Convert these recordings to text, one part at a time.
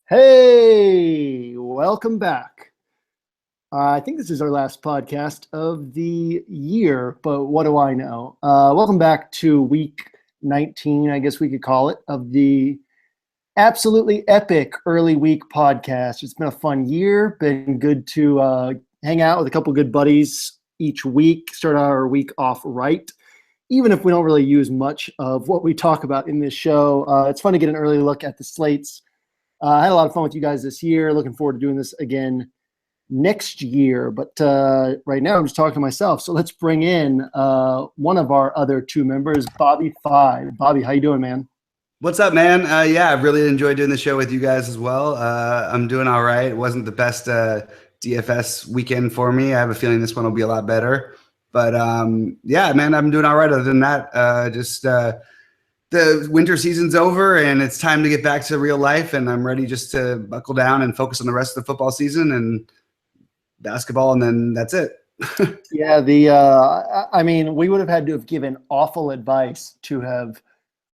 Hey, welcome back. I think this is our last podcast of the year, but what do I know? Welcome back to week 19, I guess we could call it, of the absolutely epic early week podcast. It's been a fun year, been good to hang out with a couple good buddies each week, start our week off right. Even if we don't really use much of what we talk about in this show, it's fun to get an early look at the slates. I had a lot of fun with you guys this year. Looking forward to doing this again next year. But right now, I'm just talking to myself. So let's bring in one of our other two members, Bobby Five. Bobby, how you doing, man? What's up, man? Yeah, I've really enjoyed doing the show with you guys as well. I'm doing all right. It wasn't the best DFS weekend for me. I have a feeling this one will be a lot better. But yeah, man, I'm doing all right. Other than that, the winter season's over and it's time to get back to real life, and I'm ready just to buckle down and focus on the rest of the football season and basketball, and then that's it. Yeah, I mean, we would have had to have given awful advice to have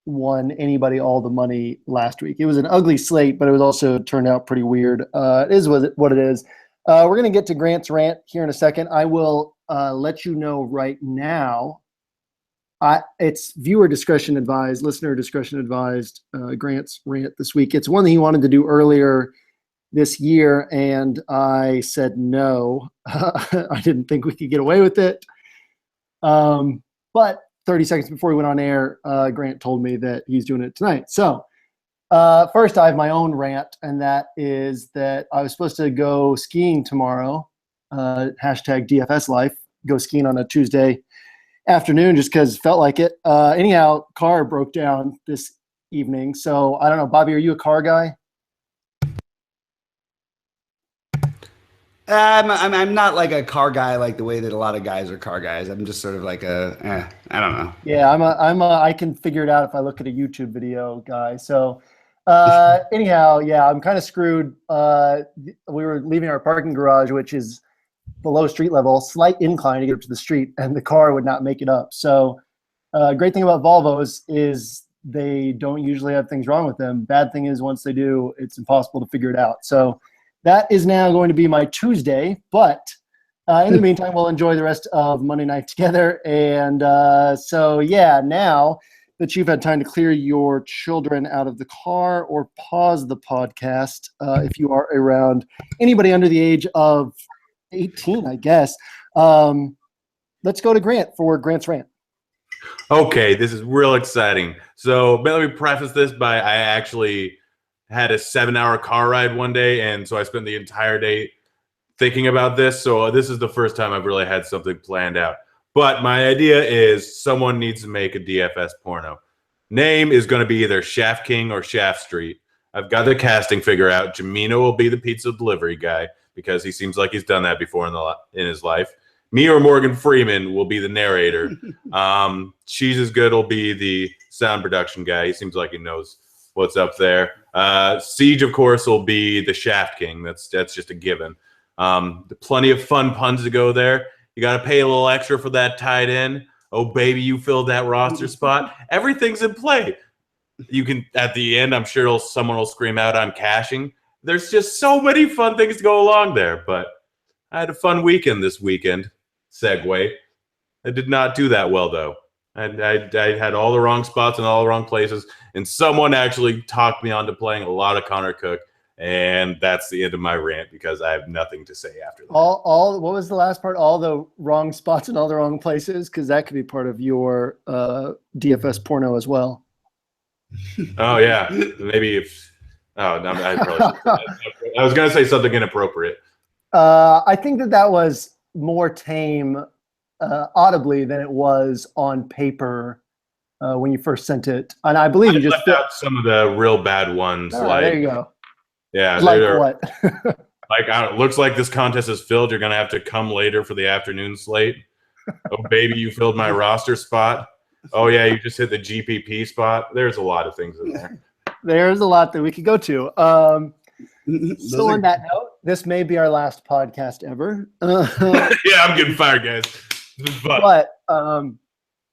won anybody all the money last week. It was an ugly slate, but it was also turned out pretty weird. It is what it is. We're going to get to Grant's rant here in a second. I will let you know right now. It's viewer discretion advised, listener discretion advised, Grant's rant this week. It's one that he wanted to do earlier this year, and I said no. I didn't think we could get away with it. But 30 seconds before we went on air, Grant told me that he's doing it tonight. So first, I have my own rant, and that is that I was supposed to go skiing tomorrow, hashtag DFS life, go skiing on a Tuesday afternoon just because it felt like it. Anyhow, car broke down this evening. So I don't know, Bobby, are you a car guy? I'm not like a car guy like the way that a lot of guys are car guys. I'm just sort of like I don't know. Yeah, I can figure it out if I look at a YouTube video guy. So anyhow, yeah, I'm kind of screwed. We were leaving our parking garage, which is below street level, slight incline to get up to the street, and the car would not make it up. So great thing about Volvos is they don't usually have things wrong with them. Bad thing is once they do, it's impossible to figure it out. So that is now going to be my Tuesday, but in the meantime, we'll enjoy the rest of Monday night together. And so, yeah, now that you've had time to clear your children out of the car or pause the podcast, if you are around anybody under the age of 18, I guess. Let's go to Grant for Grant's rant. Okay, this is real exciting. So let me preface this by I actually had a 7-hour car ride one day, and so I spent the entire day thinking about this. So this is the first time I've really had something planned out. But my idea is someone needs to make a DFS porno. Name is going to be either Shaft King or Shaft Street. I've got the casting figure out. Jamino will be the pizza delivery guy because he seems like he's done that before in his life. Me or Morgan Freeman will be the narrator. She's as good will be the sound production guy. He seems like he knows what's up there. Siege, of course, will be the Shaft King. That's just a given. Plenty of fun puns to go there. You got to pay a little extra for that tight end. Oh, baby, you filled that roster spot. Everything's in play. You can, at the end, I'm sure someone will scream out, I'm cashing. There's just so many fun things to go along there. But I had a fun weekend this weekend. Segue. I did not do that well, though. I had all the wrong spots in all the wrong places, and someone actually talked me onto playing a lot of Connor Cook, and that's the end of my rant because I have nothing to say after that. What was the last part? All the wrong spots in all the wrong places, because that could be part of your DFS porno as well. Oh yeah, maybe if. Oh no, I was going to say something inappropriate. I think that was more tame audibly than it was on paper when you first sent it, and I believe you just left out some of the real bad ones. There you go. Yeah, like what? Like it looks like this contest is filled. You're gonna have to come later for the afternoon slate. Oh baby, you filled my roster spot. Oh yeah, you just hit the GPP spot. There's a lot of things in there. There's a lot that we could go to. So on that note, this may be our last podcast ever. Yeah, I'm getting fired, guys. But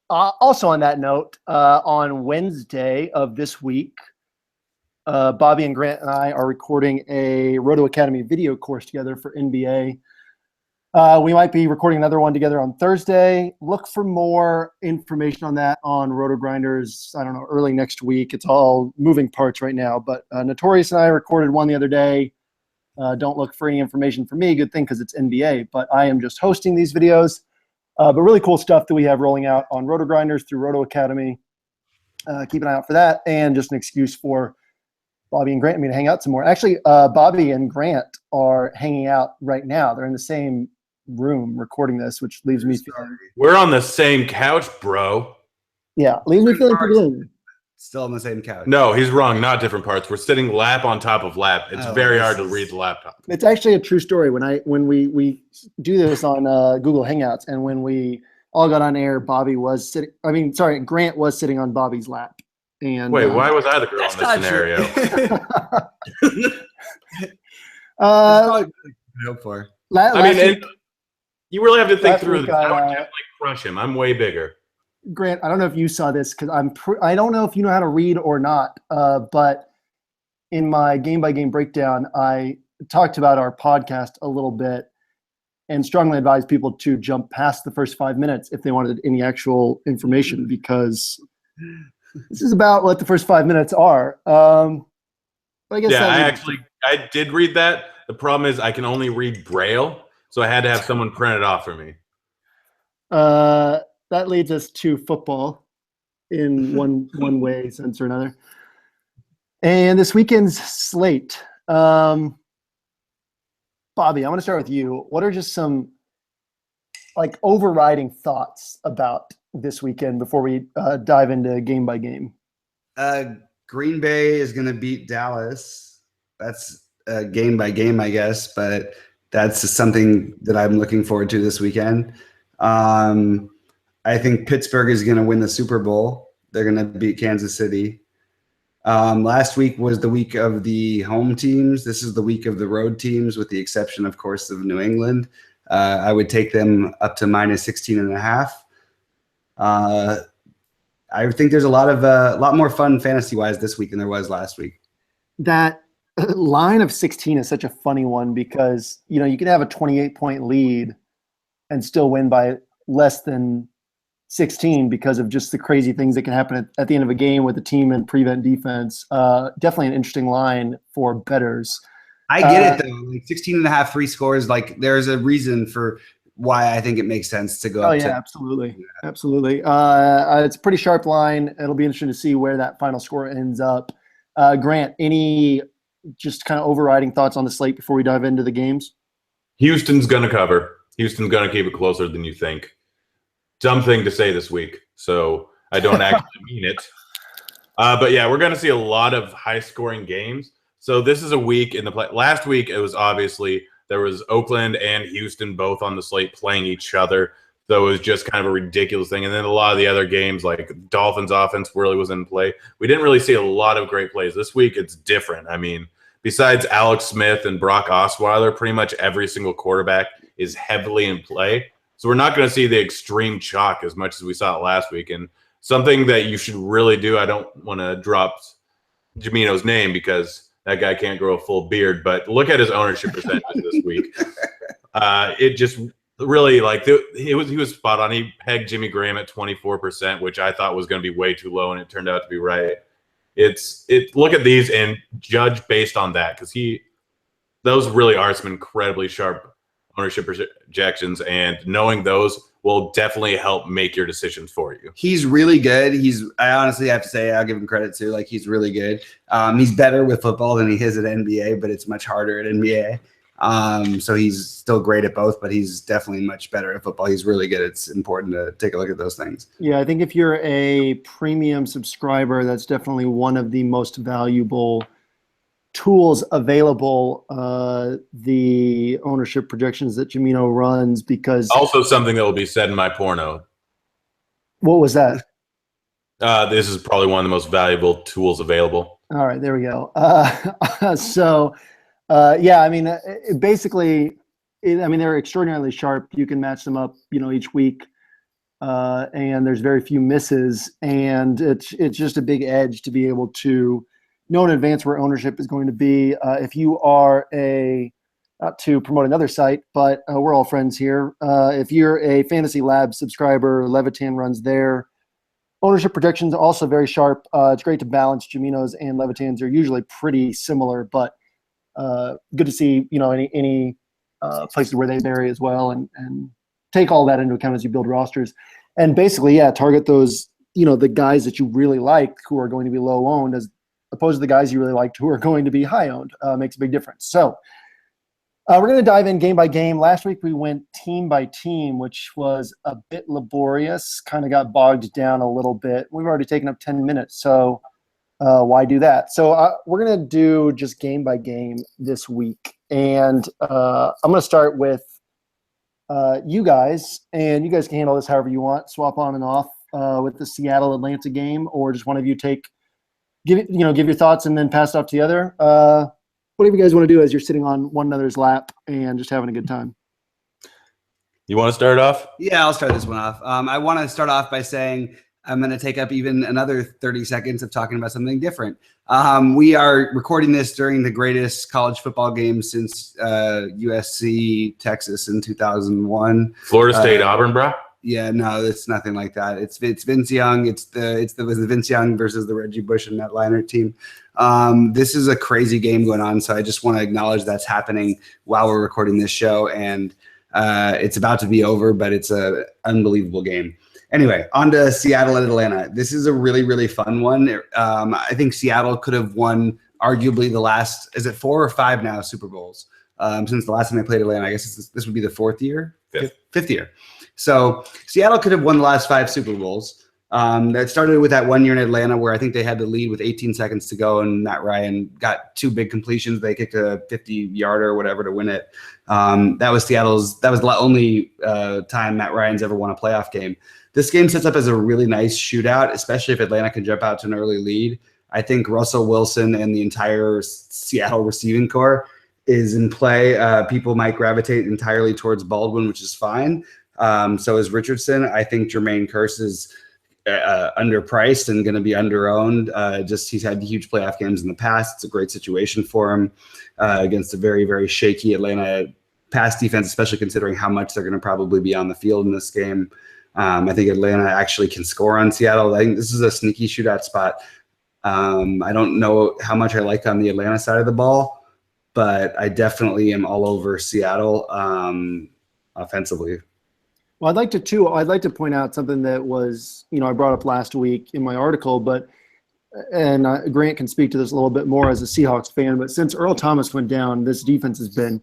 also on that note, on Wednesday of this week, Bobby and Grant and I are recording a Roto Academy video course together for NBA. We might be recording another one together on Thursday. Look for more information on that on Roto Grinders, I don't know, early next week. It's all moving parts right now. But Notorious and I recorded one the other day. Don't look for any information from me. Good thing because it's NBA. But I am just hosting these videos. But really cool stuff that we have rolling out on Roto Grinders through Roto Academy. Keep an eye out for that. And just an excuse for Bobby and Grant and me to hang out some more. Actually, Bobby and Grant are hanging out right now. They're in the same room recording this, which leaves me feeling. We're on the same couch, bro. Yeah, leaves me feeling pretty good. Still on the same couch. No, he's wrong. Not different parts. We're sitting lap on top of lap. It's very hard to read the laptop. It's actually a true story. When we do this on Google Hangouts, and when we all got on air, Grant was sitting on Bobby's lap. And wait, why was I the girl in this scenario? Hope for. You really have to think through week this. I would definitely crush him. I'm way bigger. Grant, I don't know if you saw this because I don't know if you know how to read or not, but in my game-by-game breakdown, I talked about our podcast a little bit and strongly advised people to jump past the first 5 minutes if they wanted any actual information, because this is about what the first 5 minutes are. I guess I did read that. The problem is I can only read Braille, so I had to have someone print it off for me. That leads us to football in one way, sense or another. And this weekend's slate. Bobby, I want to start with you. What are just some overriding thoughts about this weekend before we dive into game by game? Green Bay is going to beat Dallas. That's game by game, I guess, but that's something that I'm looking forward to this weekend. I think Pittsburgh is going to win the Super Bowl. They're going to beat Kansas City. Last week was the week of the home teams. This is the week of the road teams, with the exception, of course, of New England. I would take them up to -16.5. I think there's a lot more fun fantasy-wise this week than there was last week. That line of 16 is such a funny one because, you can have a 28-point lead and still win by less than 16 because of just the crazy things that can happen at the end of a game with the team and prevent defense. Definitely an interesting line for bettors. I get it though. 16.5 free scores. There's a reason for why I think it makes sense to go up to. Absolutely. Absolutely. It's a pretty sharp line. It'll be interesting to see where that final score ends up. Grant, any just kind of overriding thoughts on the slate before we dive into the games? Houston's going to cover. Houston's going to keep it closer than you think. Dumb thing to say this week, so I don't actually mean it. But yeah, we're going to see a lot of high-scoring games. So this is a week in the play. Last week, it was obviously there was Oakland and Houston both on the slate playing each other. So it was just kind of a ridiculous thing. And then a lot of the other games, like Dolphins offense really was in play. We didn't really see a lot of great plays. This week, it's different. I mean, besides Alex Smith and Brock Osweiler, pretty much every single quarterback is heavily in play. So we're not going to see the extreme chalk as much as we saw it last week. And something that you should really do, I don't want to drop Jamino's name because that guy can't grow a full beard, but look at his ownership percentage this week. It just really he was spot on. He pegged Jimmy Graham at 24%, which I thought was going to be way too low, and it turned out to be right. Look at these and judge based on that, because those really are some incredibly sharp ownership projections, and knowing those will definitely help make your decisions for you. He's really good. I honestly have to say, I'll give him credit too. He's really good. He's better with football than he is at NBA, but it's much harder at NBA. So he's still great at both, but he's definitely much better at football. He's really good. It's important to take a look at those things. Yeah, I think if you're a premium subscriber, that's definitely one of the most valuable tools available, the ownership projections that Jamino runs, because also something that will be said in my porno. What was that? This is probably one of the most valuable tools available. All right, there we go. Yeah, I mean, basically, they're extraordinarily sharp. You can match them up, each week, and there's very few misses, and it's just a big edge to be able to know in advance where ownership is going to be. If you are not to promote another site, but we're all friends here. If you're a Fantasy Lab subscriber, Levitan runs there. Ownership projections are also very sharp. It's great to balance. Jamino's and Levitans are usually pretty similar, but good to see, any places where they vary as well, and take all that into account as you build rosters. And basically, target those, the guys that you really like who are going to be low owned as opposed to the guys you really liked who are going to be high owned. Makes a big difference. So we're going to dive in game by game. Last week we went team by team, which was a bit laborious, kind of got bogged down a little bit. We've already taken up 10 minutes, so why do that? So we're going to do just game by game this week. And I'm going to start with you guys, and you guys can handle this however you want, swap on and off with the Seattle-Atlanta game, or just one of you give your thoughts and then pass it off to the other. Whatever you guys want to do as you're sitting on one another's lap and just having a good time. You want to start off? Yeah, I'll start this one off. I want to start off by saying I'm going to take up even another 30 seconds of talking about something different. We are recording this during the greatest college football game since USC Texas in 2001. Florida State, Auburn, bro? Yeah, no, it's nothing like that. It's Vince Young. It was the Vince Young versus the Reggie Bush and Matt Leinart team. This is a crazy game going on, so I just want to acknowledge that's happening while we're recording this show, and it's about to be over, but it's an unbelievable game. Anyway, on to Seattle and Atlanta. This is a really, really fun one. I think Seattle could have won arguably the last, is it 4 or 5 now, Super Bowls since the last time they played Atlanta. I guess this would be the 4th year? Fifth year. So Seattle could have won the last 5 Super Bowls. That started with that 1 year in Atlanta where I think they had the lead with 18 seconds to go, and Matt Ryan got 2 big completions. They kicked a 50-yarder or whatever to win it. That was the only time Matt Ryan's ever won a playoff game. This game sets up as a really nice shootout, especially if Atlanta can jump out to an early lead. I think Russell Wilson and the entire Seattle receiving corps is in play. People might gravitate entirely towards Baldwin, which is fine. So is Richardson. I think Jermaine Kearse is underpriced and going to be underowned. He's had huge playoff games in the past. It's a great situation for him against a very, very shaky Atlanta pass defense, especially considering how much they're going to probably be on the field in this game. I think Atlanta actually can score on Seattle. I think this is a sneaky shootout spot. I don't know how much I like on the Atlanta side of the ball, but I definitely am all over Seattle offensively. Well, I'd like to point out something that was, I brought up last week in my article, and Grant can speak to this a little bit more as a Seahawks fan, but since Earl Thomas went down, this defense has been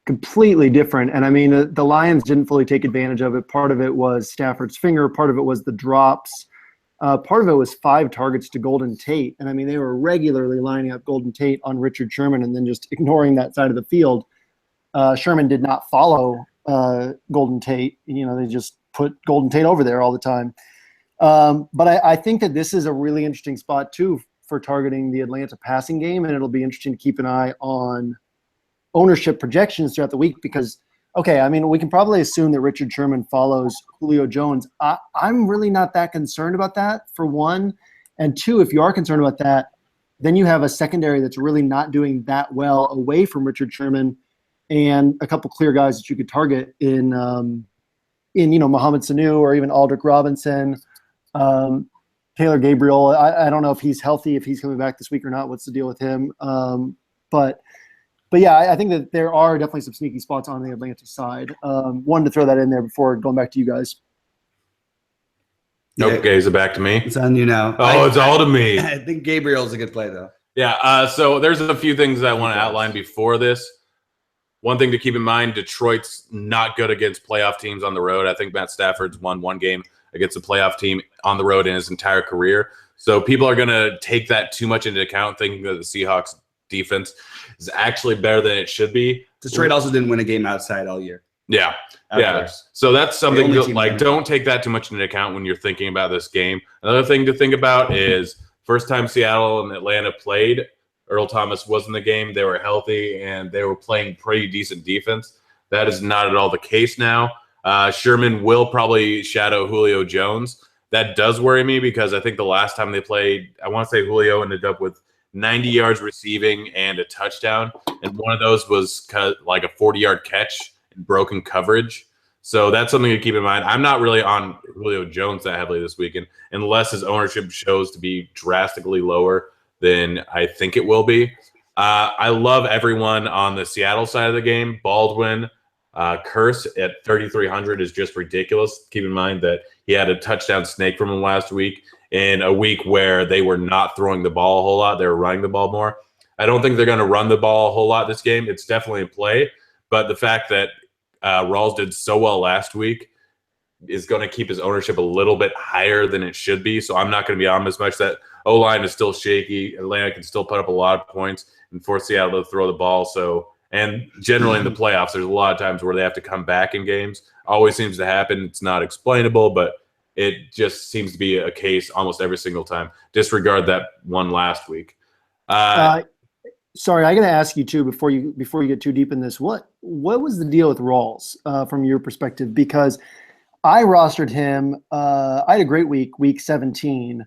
completely different. And I mean, the Lions didn't fully take advantage of it. Part of it was Stafford's finger. Part of it was the drops. Part of it was 5 targets to Golden Tate. And I mean, they were regularly lining up Golden Tate on Richard Sherman and then just ignoring that side of the field. Sherman did not follow Golden Tate. They just put Golden Tate over there all the time. But I think that this is a really interesting spot too for targeting the Atlanta passing game, and it'll be interesting to keep an eye on ownership projections throughout the week because, okay, I mean, we can probably assume that Richard Sherman follows Julio Jones. I'm really not that concerned about that, for one. And two, if you are concerned about that, then you have a secondary that's really not doing that well away from Richard Sherman and a couple clear guys that you could target in Mohamed Sanu or even Aldrick Robinson, Taylor Gabriel. I don't know if he's healthy, if he's coming back this week or not. What's the deal with him? But yeah, I think that there are definitely some sneaky spots on the Atlanta side. Wanted to throw that in there before going back to you guys. Okay, is it back to me? It's on you now. It's all to me. I think Gabriel's a good play, though. Yeah, so there's a few things I want to outline before this. One thing to keep in mind, Detroit's not good against playoff teams on the road. I think Matt Stafford's won 1 game against a playoff team on the road in his entire career. So people are going to take that too much into account, thinking that the Seahawks defense is actually better than it should be. Detroit also didn't win a game outside all year. Yeah. So that's something that, don't take that too much into account when you're thinking about this game. Another thing to think about is first time Seattle and Atlanta played, Earl Thomas was in the game. They were healthy and they were playing pretty decent defense. That is not at all the case now. Sherman will probably shadow Julio Jones. That does worry me because I think the last time they played, I want to say Julio ended up with 90 yards receiving and a touchdown, and one of those was like a 40-yard catch in broken coverage. So that's something to keep in mind. I'm not really on Julio Jones that heavily this weekend, unless his ownership shows to be drastically lower than I think it will be. I love everyone on the Seattle side of the game. Baldwin, Curse at 3,300 is just ridiculous. Keep in mind that he had a touchdown snake from him last week in a week where they were not throwing the ball a whole lot. They were running the ball more. I don't think they're going to run the ball a whole lot this game. It's definitely in play, but the fact that Rawls did so well last week is going to keep his ownership a little bit higher than it should be. So I'm not going to be on as much. That O-line is still shaky. Atlanta can still put up a lot of points and force Seattle to throw the ball. So, and generally in the playoffs, there's a lot of times where they have to come back in games. Always seems to happen. It's not explainable, but it just seems to be a case almost every single time. Disregard that one last week. Sorry, I got to ask you too before you get too deep in this. What was the deal with Rawls from your perspective? Because I rostered him. I had a great week 17,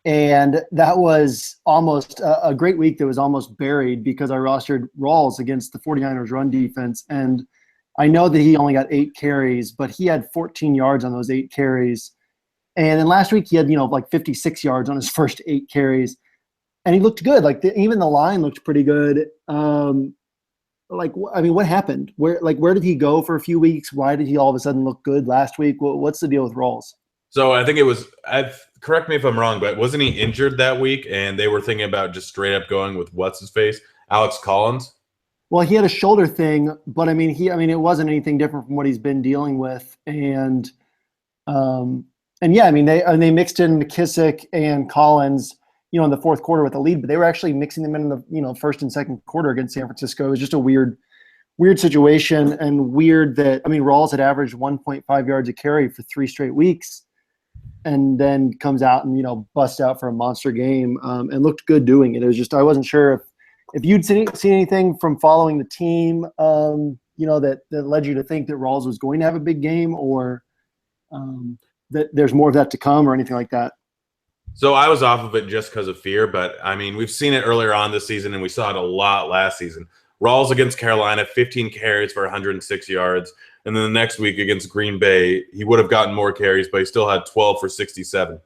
and that was almost a great week that was almost buried because I rostered Rawls against the 49ers run defense, and I know that he only got 8 carries, but he had 14 yards on those 8 carries, and then last week he had like 56 yards on his first 8 carries. And he looked good. Like even the line looked pretty good. What happened? Where did he go for a few weeks? Why did he all of a sudden look good last week? What's the deal with Rawls? So I think it was. Correct me if I'm wrong, but wasn't he injured that week? And they were thinking about just straight up going with what's his face, Alex Collins. Well, he had a shoulder thing, but it wasn't anything different from what he's been dealing with. And they mixed in McKissick and Collins, in the fourth quarter with the lead, but they were actually mixing them in the first and second quarter against San Francisco. It was just a weird situation, and weird that Rawls had averaged 1.5 yards a carry for 3 straight weeks, and then comes out and busts out for a monster game and looked good doing it. It was just I wasn't sure if you'd seen anything from following the team, that led you to think that Rawls was going to have a big game, or that there's more of that to come, or anything like that. So I was off of it just because of fear, but we've seen it earlier on this season, and we saw it a lot last season. Rawls against Carolina, 15 carries for 106 yards, and then the next week against Green Bay, he would have gotten more carries, but he still had 12 for 67.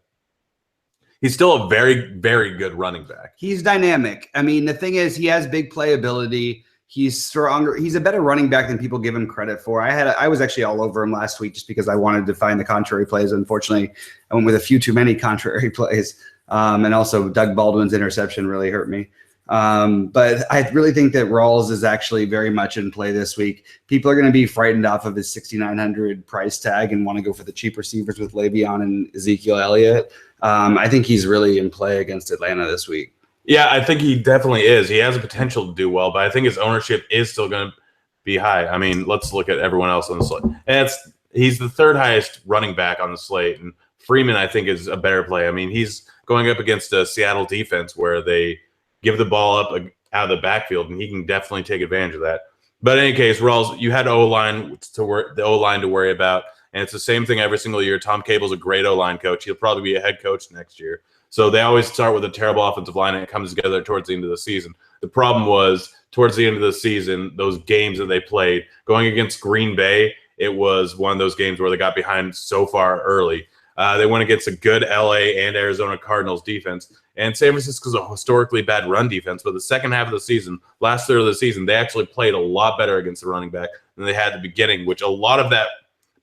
He's still a very, very good running back. He's dynamic. The thing is, he has big playability. He's stronger. He's a better running back than people give him credit for. I was actually all over him last week just because I wanted to find the contrary plays. Unfortunately, I went with a few too many contrary plays. And also Doug Baldwin's interception really hurt me. But I really think that Rawls is actually very much in play this week. People are going to be frightened off of his 6,900 price tag and want to go for the cheap receivers with Le'Veon and Ezekiel Elliott. I think he's really in play against Atlanta this week. Yeah, I think he definitely is. He has a potential to do well, but I think his ownership is still going to be high. Let's look at everyone else on the slate. And he's the 3rd highest running back on the slate, and Freeman, I think, is a better play. He's going up against a Seattle defense where they give the ball up out of the backfield, and he can definitely take advantage of that. But in any case, Rawls, you had the O-line to worry about, and it's the same thing every single year. Tom Cable's a great O-line coach. He'll probably be a head coach next year. So they always start with a terrible offensive line, and it comes together towards the end of the season. The problem was towards the end of the season, those games that they played, going against Green Bay, it was one of those games where they got behind so far early. They went against a good LA and Arizona Cardinals defense, and San Francisco's a historically bad run defense. But the second half of the season, last third of the season, they actually played a lot better against the running back than they had at the beginning, which a lot of that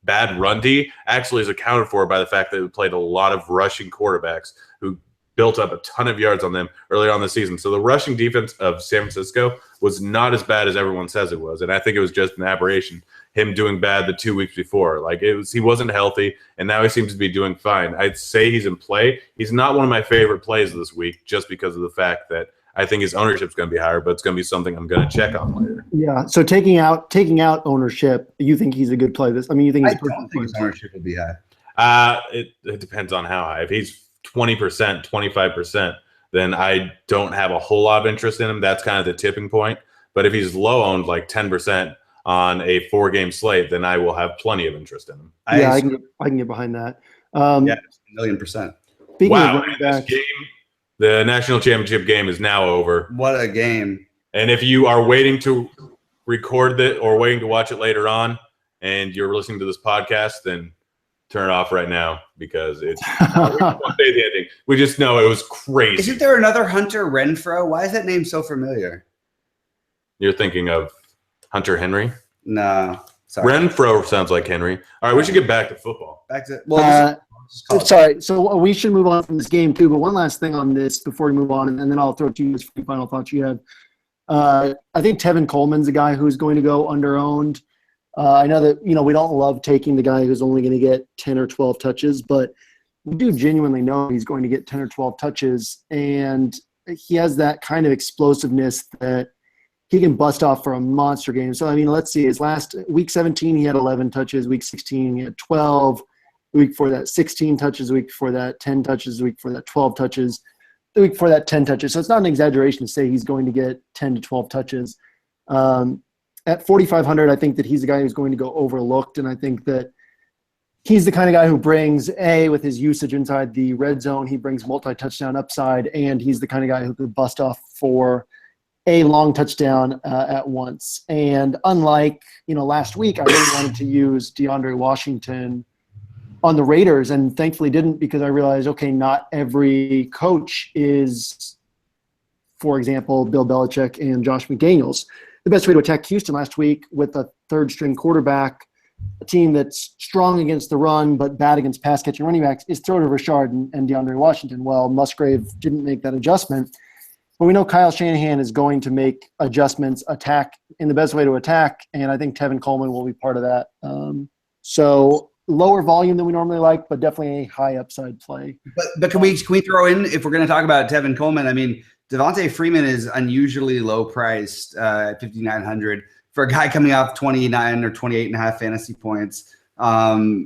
bad run D actually is accounted for by the fact that they played a lot of rushing quarterbacks who built up a ton of yards on them earlier on in the season. So the rushing defense of San Francisco was not as bad as everyone says it was. And I think it was just an aberration, him doing bad the 2 weeks before. He wasn't healthy, and now he seems to be doing fine. I'd say he's in play. He's not one of my favorite plays this week just because of the fact that I think his ownership's going to be higher, but it's going to be something I'm going to check on later. Yeah. So taking out ownership, you think he's a good play? You think he's I don't think his ownership will be high. It depends on how high. If he's 20%, 25%, then I don't have a whole lot of interest in him. That's kind of the tipping point. But if he's low owned, like 10% on a 4-game slate, then I will have plenty of interest in him. I can get behind that. Yeah, 1,000,000%. Speaking of running backs, this game, The national championship game is now over. What a game. And if you are waiting to record it or waiting to watch it later on and you're listening to this podcast, then turn it off right now because it's we won't say the ending. We just know it was crazy. Isn't there another Hunter Renfro? Why is that name so familiar? You're thinking of Hunter Henry? No. Sorry. Renfro sounds like Henry. All right, we should get back to football. Back to Sorry. So we should move on from this game too. But one last thing on this before we move on, and then I'll throw it to you as for final thoughts you have. I think Tevin Coleman's a guy who's going to go under-owned. I know that we don't love taking the guy who's only going to get 10 or 12 touches, but we do genuinely know he's going to get 10 or 12 touches, and he has that kind of explosiveness that he can bust off for a monster game. So, let's see. His last week 17, he had 11 touches. Week 16, he had 12. The week before that, 16 touches. The week before that, 10 touches. The week before that, 12 touches. The week before that, 10 touches. So it's not an exaggeration to say he's going to get 10 to 12 touches. At 4,500, I think that he's the guy who's going to go overlooked, and I think that he's the kind of guy who brings, with his usage inside the red zone, he brings multi-touchdown upside, and he's the kind of guy who could bust off for a long touchdown at once. And unlike, last week, I really wanted to use DeAndre Washington on the Raiders and thankfully didn't because I realized, okay, not every coach is, for example, Bill Belichick and Josh McDaniels. The best way to attack Houston last week with a third-string quarterback, a team that's strong against the run but bad against pass-catching running backs, is throw to Rashard and DeAndre Washington. Well, Musgrave didn't make that adjustment. But we know Kyle Shanahan is going to make adjustmts, attack in the best way to attack, and I think Tevin Coleman will be part of that. So lower volume than we normally like, but definitely a high upside play. But can we throw in, if we're going to talk about Tevin Coleman, Devontae Freeman is unusually low priced at 5,900 for a guy coming off 29 or 28 and a half fantasy points.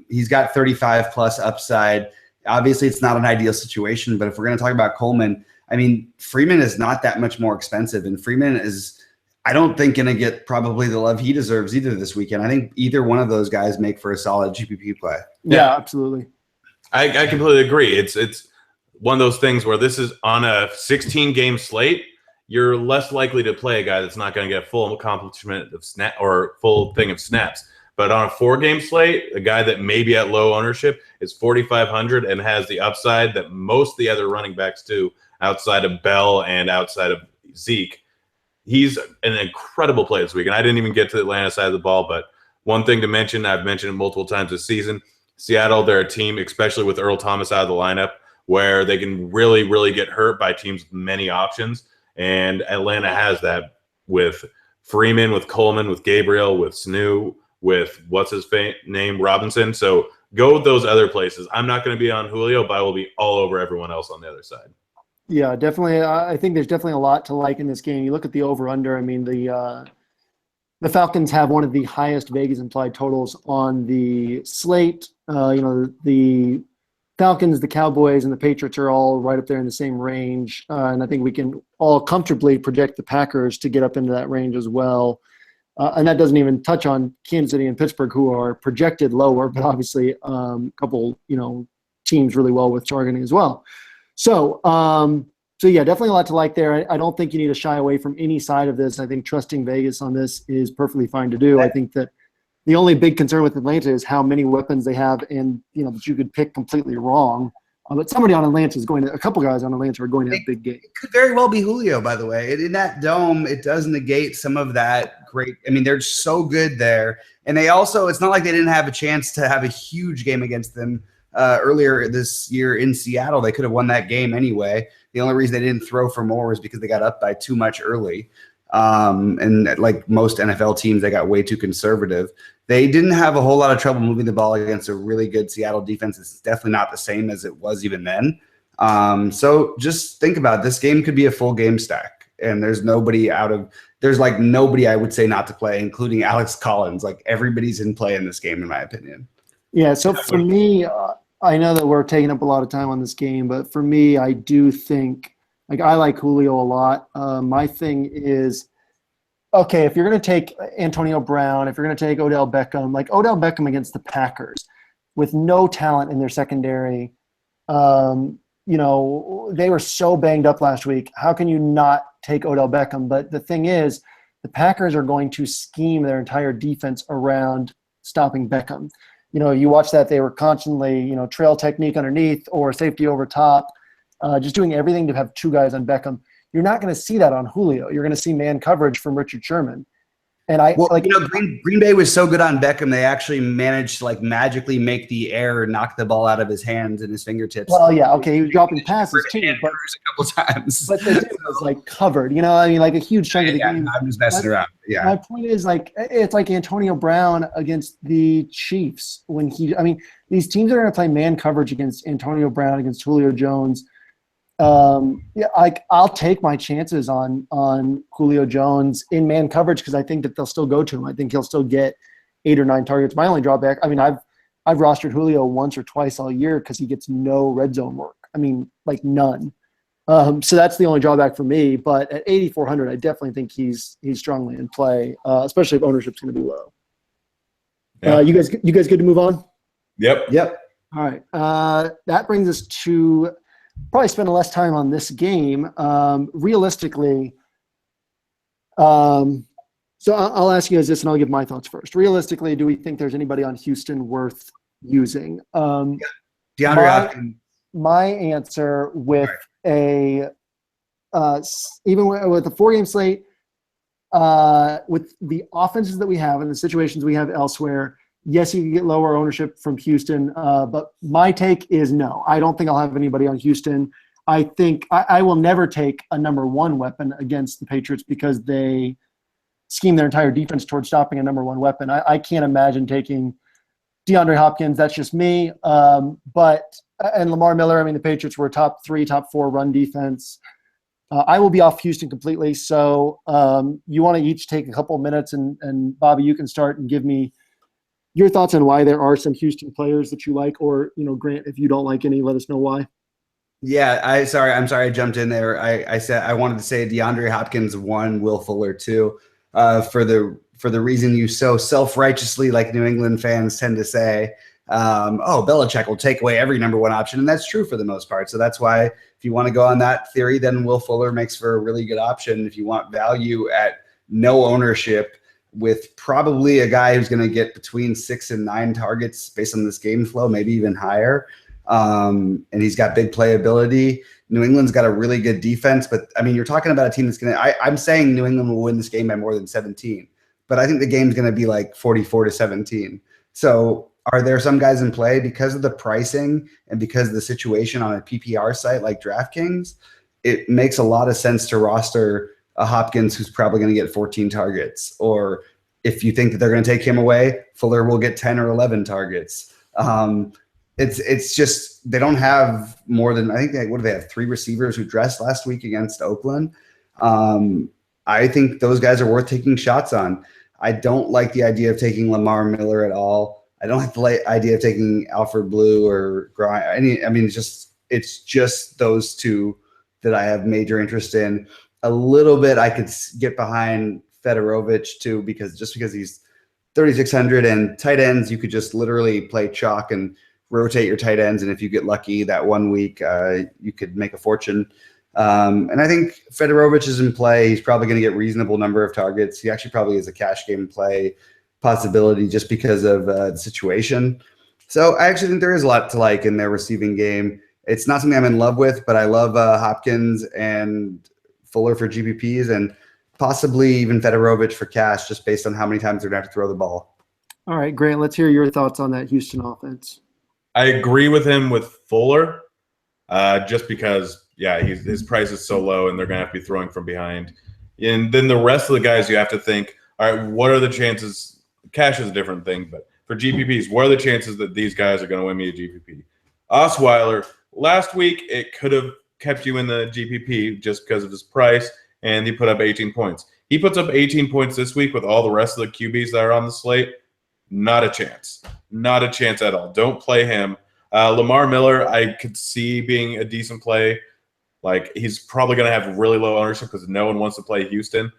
He's got 35 plus upside. Obviously, it's not an ideal situation, but if we're going to talk about Coleman, Freeman is not that much more expensive, and Freeman is, I don't think, going to get probably the love he deserves either this weekend. I think either one of those guys make for a solid GPP play. Yeah, absolutely. I completely agree. It's one of those things where this is on a 16-game slate. You're less likely to play a guy that's not going to get full accomplishment of snap or full thing of snaps. But on a 4-game slate, a guy that may be at low ownership is 4,500 and has the upside that most of the other running backs do outside of Bell and outside of Zeke. He's an incredible play this week. And I didn't even get to the Atlanta side of the ball, but one thing to mention, I've mentioned it multiple times this season, Seattle, they're a team, especially with Earl Thomas out of the lineup, where they can really, really get hurt by teams with many options. And Atlanta has that with Freeman, with Coleman, with Gabriel, with Sanu, with name, Robinson. So go with those other places. I'm not going to be on Julio, but I will be all over everyone else on the other side. Yeah, definitely. I think there's definitely a lot to like in this game. You look at the over-under. The Falcons have one of the highest Vegas implied totals on the slate. The Falcons, the Cowboys, and the Patriots are all right up there in the same range. And I think we can all comfortably project the Packers to get up into that range as well. And that doesn't even touch on Kansas City and Pittsburgh, who are projected lower, but obviously a couple, teams really well with targeting as well. So yeah, definitely a lot to like there. I don't think you need to shy away from any side of this. I think trusting Vegas on this is perfectly fine to do. I think that the only big concern with Atlanta is how many weapons they have, and that you could pick completely wrong. But somebody on Atlanta is a couple guys on Atlanta are going to have big games. It could very well be Julio, by the way. In that dome, it does negate some of that great. They're so good there. And they also, it's not like they didn't have a chance to have a huge game against them earlier this year in Seattle. They could have won that game anyway. The only reason they didn't throw for more was because they got up by too much early. And like most NFL teams, they got way too conservative. They didn't have a whole lot of trouble moving the ball against a really good Seattle defense. It's definitely not the same as it was even then. So just think about it. This game could be a full game stack, and there's nobody I would say not to play, including Alex Collins. Like, everybody's in play in this game, in my opinion. Yeah. So for me, I know that we're taking up a lot of time on this game, but for me, I do think, I like Julio a lot. My thing is, okay, if you're going to take Antonio Brown, if you're going to take Odell Beckham, Odell Beckham against the Packers with no talent in their secondary, you know, they were so banged up last week. How can you not take Odell Beckham? But the thing is, the Packers are going to scheme their entire defense around stopping Beckham. You know, you watch that, they were constantly, you know, trail technique underneath or safety over top, just doing everything to have two guys on Beckham. You're not going to see that on Julio. You're going to see man coverage from Richard Sherman. And Green Bay was so good on Beckham, they actually managed to like magically make the air knock the ball out of his hands and his fingertips. Well, yeah, okay, he was dropping passes too, but a couple times. But the dude was like covered, you know. I mean, like a huge chunk of the game. I'm just messing around. Yeah. My point is, like, it's like Antonio Brown against the Chiefs when he. I mean, these teams are going to play man coverage against Antonio Brown, against Julio Jones. Yeah, like I'll take my chances on Julio Jones in man coverage because I think that they'll still go to him. I think he'll still get 8 or 9 targets. My only drawback, I mean, I've rostered Julio once or twice all year because he gets no red zone work. I mean, like none. So that's the only drawback for me. But at 8,400, I definitely think he's strongly in play, especially if ownership's going to be low. Yeah. You guys good to move on? Yep. All right. That brings us to probably spending less time on this game. Realistically, so I'll ask you guys this, and I'll give my thoughts first. Realistically, do we think there's anybody on Houston worth using? DeAndre Hopkins. My answer with even with the 4-game slate, with the offenses that we have and the situations we have elsewhere, yes, you can get lower ownership from Houston, but my take is no. I don't think I'll have anybody on Houston. I think I will never take a number one weapon against the Patriots because they scheme their entire defense towards stopping a number one weapon. I can't imagine taking DeAndre Hopkins. That's just me. And Lamar Miller, I mean, the Patriots were a top 3, top 4 run defense. I will be off Houston completely. So you want to each take a couple of minutes, and Bobby, you can start and give me your thoughts on why there are some Houston players that you like, or, you know, Grant, if you don't like any, let us know why. Yeah, I'm sorry I jumped in there. I said I wanted to say DeAndre Hopkins 1, Will Fuller 2, for the reason you so self-righteously, like New England fans tend to say, Belichick will take away every number one option, and that's true for the most part. So that's why if you want to go on that theory, then Will Fuller makes for a really good option. If you want value at no ownership, with probably a guy who's going to get between 6 and 9 targets based on this game flow, maybe even higher. And he's got big playability. New England's got a really good defense, but I mean, you're talking about a team that's going to, I'm saying New England will win this game by more than 17, but I think the game's going to be like 44-17. So are there some guys in play because of the pricing and because of the situation on a PPR site like DraftKings? It makes a lot of sense to roster a Hopkins who's probably going to get 14 targets. Or if you think that they're going to take him away, Fuller will get 10 or 11 targets. It's just they don't have more than, I think what do they have, 3 receivers who dressed last week against Oakland. I think those guys are worth taking shots on. I don't like the idea of taking Lamar Miller at all. I don't like the idea of taking Alfred Blue or Grind. I mean, it's just those two that I have major interest in. A little bit I could get behind Fedorovich too, because he's 3,600, and tight ends, you could just literally play chalk and rotate your tight ends. And if you get lucky that one week, you could make a fortune. And I think Fedorovich is in play. He's probably going to get reasonable number of targets. He actually probably is a cash game play possibility just because of the situation. So I actually think there is a lot to like in their receiving game. It's not something I'm in love with, but I love Hopkins and Fuller for GPPs, and possibly even Fedorovich for cash, just based on how many times they're going to have to throw the ball. All right, Grant, let's hear your thoughts on that Houston offense. I agree with him with Fuller, just because, his price is so low, and they're going to have to be throwing from behind. And then the rest of the guys, you have to think, all right, what are the chances? Cash is a different thing, but for GPPs, what are the chances that these guys are going to win me a GPP? Osweiler, last week, it could have kept you in the GPP just because of his price, and he put up 18 points. He puts up 18 points this week with all the rest of the QBs that are on the slate. Not a chance. Not a chance at all. Don't play him. Lamar Miller, I could see being a decent play. Like, he's probably going to have really low ownership because no one wants to play Houston.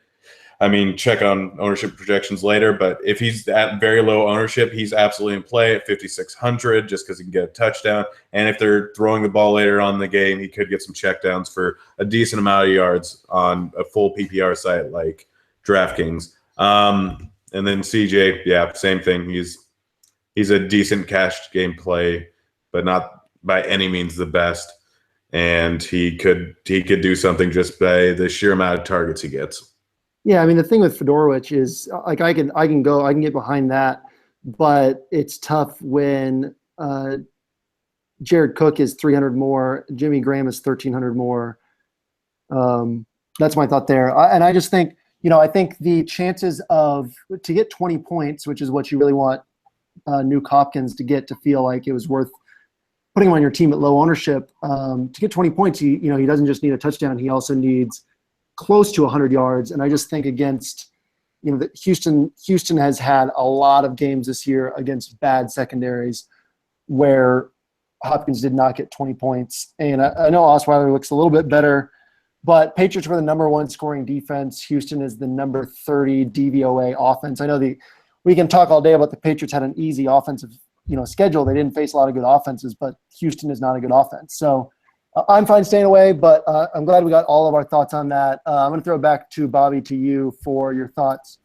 I mean, check on ownership projections later, but if he's at very low ownership, he's absolutely in play at 5,600 just because he can get a touchdown. And if they're throwing the ball later on in the game, he could get some checkdowns for a decent amount of yards on a full PPR site like DraftKings. And then CJ, yeah, same thing. He's a decent cash game play, but not by any means the best. And he could do something just by the sheer amount of targets he gets. Yeah, I mean, the thing with Fedorowicz is like I can get behind that, but it's tough when Jared Cook is 300 more, Jimmy Graham is 1,300 more. That's my thought there. And I just think, I think the chances to get 20 points, which is what you really want Nuke Hopkins to get to feel like it was worth putting him on your team at low ownership. To get 20 points, he doesn't just need a touchdown. He also needs close to 100 yards. And I just think against, that Houston has had a lot of games this year against bad secondaries where Hopkins did not get 20 points. And I know Osweiler looks a little bit better, but Patriots were the number 1 scoring defense. Houston is the number 30 DVOA offense. I know we can talk all day about the Patriots had an easy offensive schedule. They didn't face a lot of good offenses, but Houston is not a good offense. So I'm fine staying away, but I'm glad we got all of our thoughts on that. I'm going to throw it back to Bobby, to you for your thoughts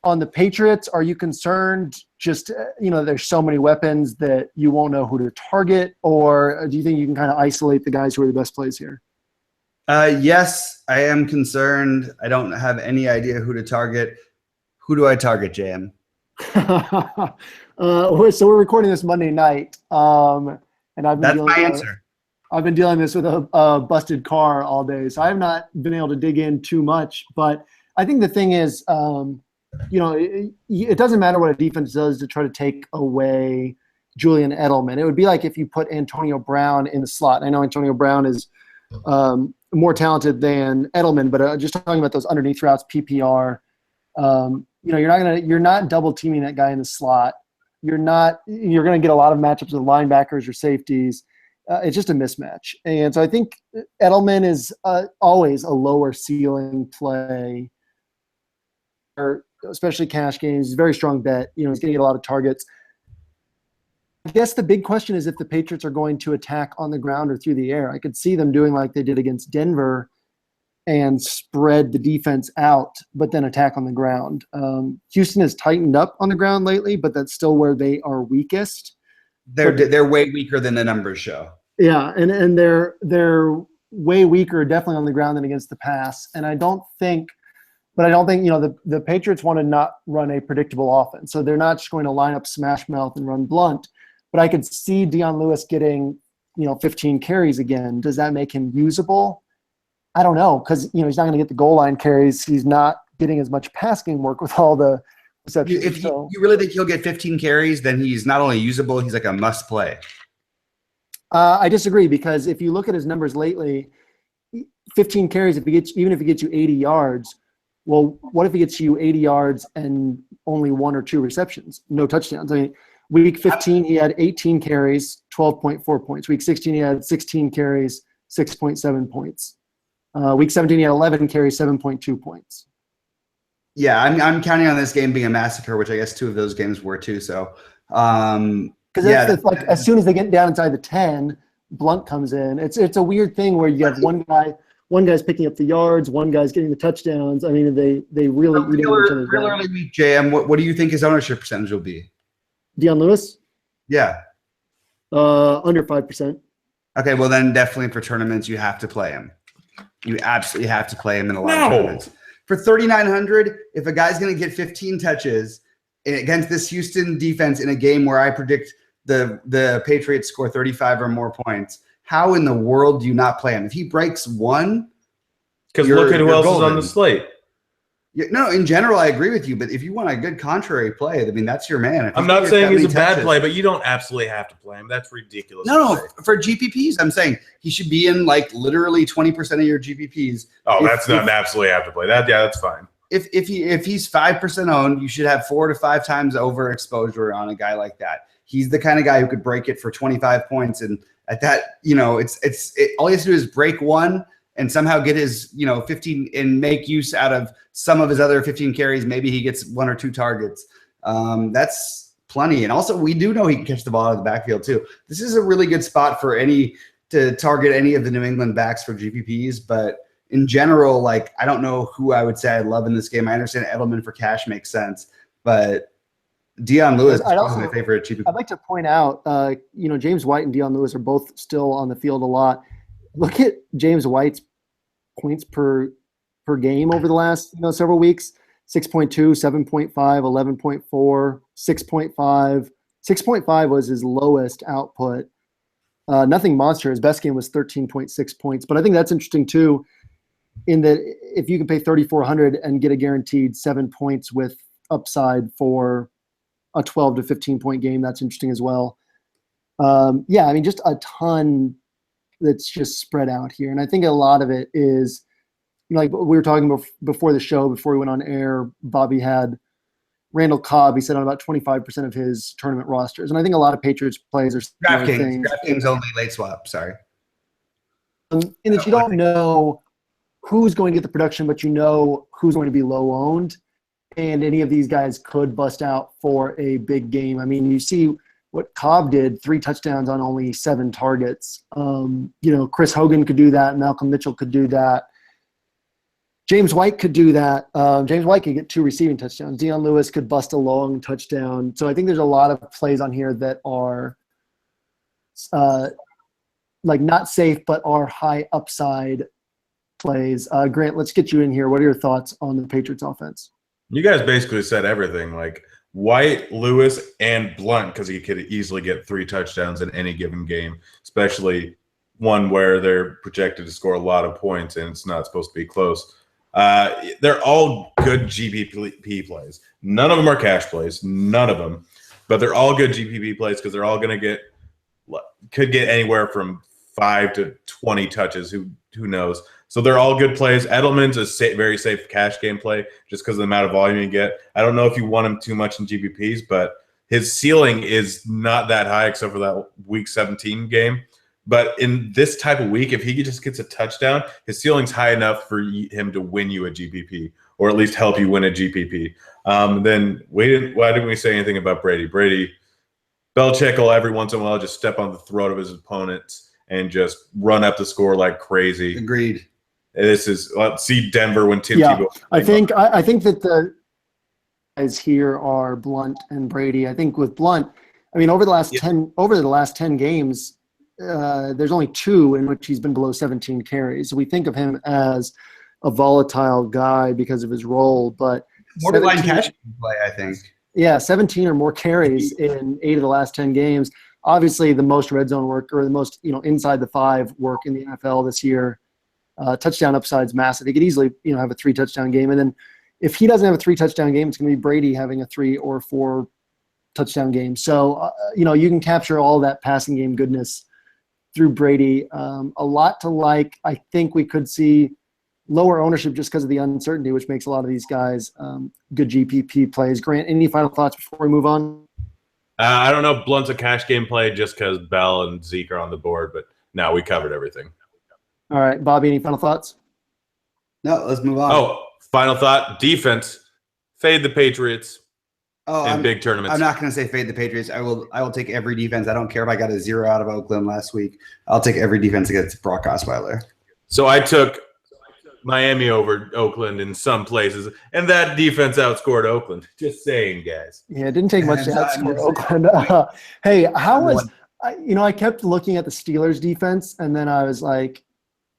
on the Patriots. Are you concerned just, there's so many weapons that you won't know who to target, or do you think you can kind of isolate the guys who are the best plays here? Yes, I am concerned. I don't have any idea who to target. Who do I target, JM? So we're recording this Monday night, and That's my answer. I've been dealing with a busted car all day, so I have not been able to dig in too much. But I think the thing is, it doesn't matter what a defense does to try to take away Julian Edelman. It would be like if you put Antonio Brown in the slot. I know Antonio Brown is more talented than Edelman, but just talking about those underneath routes, PPR. You're not double teaming that guy in the slot. You're going to get a lot of matchups with linebackers or safeties. It's just a mismatch. And so I think Edelman is always a lower ceiling play, especially cash games. He's a very strong bet. He's going to get a lot of targets. I guess the big question is if the Patriots are going to attack on the ground or through the air. I could see them doing like they did against Denver and spread the defense out, but then attack on the ground. Houston has tightened up on the ground lately, but that's still where they are weakest. They're way weaker than the numbers show. Yeah, and they're way weaker definitely on the ground than against the pass. And I don't think the Patriots want to not run a predictable offense. So they're not just going to line up smash mouth and run blunt. But I could see Dion Lewis getting 15 carries again. Does that make him usable? I don't know, because he's not going to get the goal line carries. He's not getting as much passing work with all the receptions. If you really think he'll get 15 carries, then he's not only usable, he's like a must play. I disagree, because if you look at his numbers lately, 15 carries, even if he gets you 80 yards, well, what if he gets you 80 yards and only 1 or 2 receptions, no touchdowns? I mean, week 15 he had 18 carries, 12.4 points. Week 16 he had 16 carries, 6.7 points. Week 17 he had 11 carries, 7.2 points. Yeah, I'm counting on this game being a massacre, which I guess 2 of those games were too. So, because like as soon as they get down inside the 10, Blunt comes in. It's a weird thing where you have one guy's picking up the yards, one guy's getting the touchdowns. I mean, they really eat into each other. Real early week, JM, what do you think his ownership percentage will be? Dion Lewis? Yeah. Under 5%. Okay, well then definitely for tournaments you have to play him. You absolutely have to play him in a lot of tournaments. For 3,900, if a guy's going to get 15 touches against this Houston defense in a game where I predict the Patriots score 35 or more points, how in the world do you not play him? If he breaks one, because look at who else is on the slate. Yeah, no, in general, I agree with you. But if you want a good contrary play, I mean, that's your man. I'm not saying he's a bad play, but you don't absolutely have to play him. That's ridiculous. No, for GPPs, I'm saying he should be in like literally 20% of your GPPs. Oh, that's not absolutely have to play that. Yeah, that's fine. If he's 5% owned, you should have 4 to 5 times overexposure on a guy like that. He's the kind of guy who could break it for 25 points, and at that, all he has to do is break one, and somehow get his 15 and make use out of some of his other 15 carries. Maybe he gets 1 or 2 targets. That's plenty. And also, we do know he can catch the ball out of the backfield too. This is a really good spot to target any of the New England backs for GPPs. But in general, like, I don't know who I would say I love in this game. I understand Edelman for cash makes sense, but Dion Lewis is my favorite GPP. I'd like to point out, James White and Dion Lewis are both still on the field a lot. Look at James White's points per game over the last several weeks. 6.2, 7.5, 11.4, 6.5. 6.5 was his lowest output. Nothing monster. His best game was 13.6 points. But I think that's interesting too, in that if you can pay $3,400 and get a guaranteed 7 points with upside for a 12 to 15 point game, that's interesting as well. Just a ton that's just spread out here. And I think a lot of it is, like we were talking before the show, before we went on air, Bobby had Randall Cobb. He said on about 25% of his tournament rosters. And I think a lot of Patriots plays are DraftKings only late swap. Sorry. In that you don't know who's going to get the production, but you know who's going to be low owned. And any of these guys could bust out for a big game. I mean, you see what Cobb did, 3 touchdowns on only 7 targets. Chris Hogan could do that. Malcolm Mitchell could do that. James White could do that. James White could get 2 receiving touchdowns. Dion Lewis could bust a long touchdown. So I think there's a lot of plays on here that are not safe, but are high upside plays. Grant, let's get you in here. What are your thoughts on the Patriots offense? You guys basically said everything. Like White, Lewis, and Blunt, because he could easily get 3 touchdowns in any given game, especially one where they're projected to score a lot of points and it's not supposed to be close. They're all good GPP plays. None of them are cash plays, none of them, but they're all good GPP plays because they're all going to could get anywhere from 5 to 20 touches. Who knows? So they're all good plays. Edelman's a very safe cash game play just because of the amount of volume you get. I don't know if you want him too much in GPPs, but his ceiling is not that high except for that Week 17 game. But in this type of week, if he just gets a touchdown, his ceiling's high enough for him to win you a GPP, or at least help you win a GPP. Then why didn't we say anything about Brady? Belichick will every once in a while just step on the throat of his opponents and just run up the score like crazy. Agreed. Let's see Denver when Tim Tebow. Yeah, I think that the guys here are Blunt and Brady. I think with Blunt, over the last 10 games. There's only 2 in which he's been below 17 carries. So we think of him as a volatile guy because of his role, but borderline cash play, I think. Yeah, 17 or more carries in 8 of the last 10 games. Obviously, the most red zone work, or the most inside the 5 work in the NFL this year. Touchdown upside's massive. He could easily have a 3 touchdown game, and then if he doesn't have a 3 touchdown game, it's going to be Brady having a 3 or 4 touchdown game. So you can capture all that passing game goodness through Brady. A lot to like. I think we could see lower ownership just because of the uncertainty, which makes a lot of these guys good GPP plays. Grant, any final thoughts before we move on? I don't know if Blunt's a cash game play just because Bell and Zeke are on the board, but no, we covered everything. All right, Bobby, any final thoughts? No, let's move on. Oh, final thought, defense. Fade the Patriots. Big tournaments. I'm not going to say fade the Patriots. I will take every defense. I don't care if I got a 0 out of Oakland last week. I'll take every defense against Brock Osweiler. So I took Miami over Oakland in some places, and that defense outscored Oakland. Just saying, guys. Yeah, it didn't take much to outscore Oakland. Hey, I kept looking at the Steelers defense, and then I was like,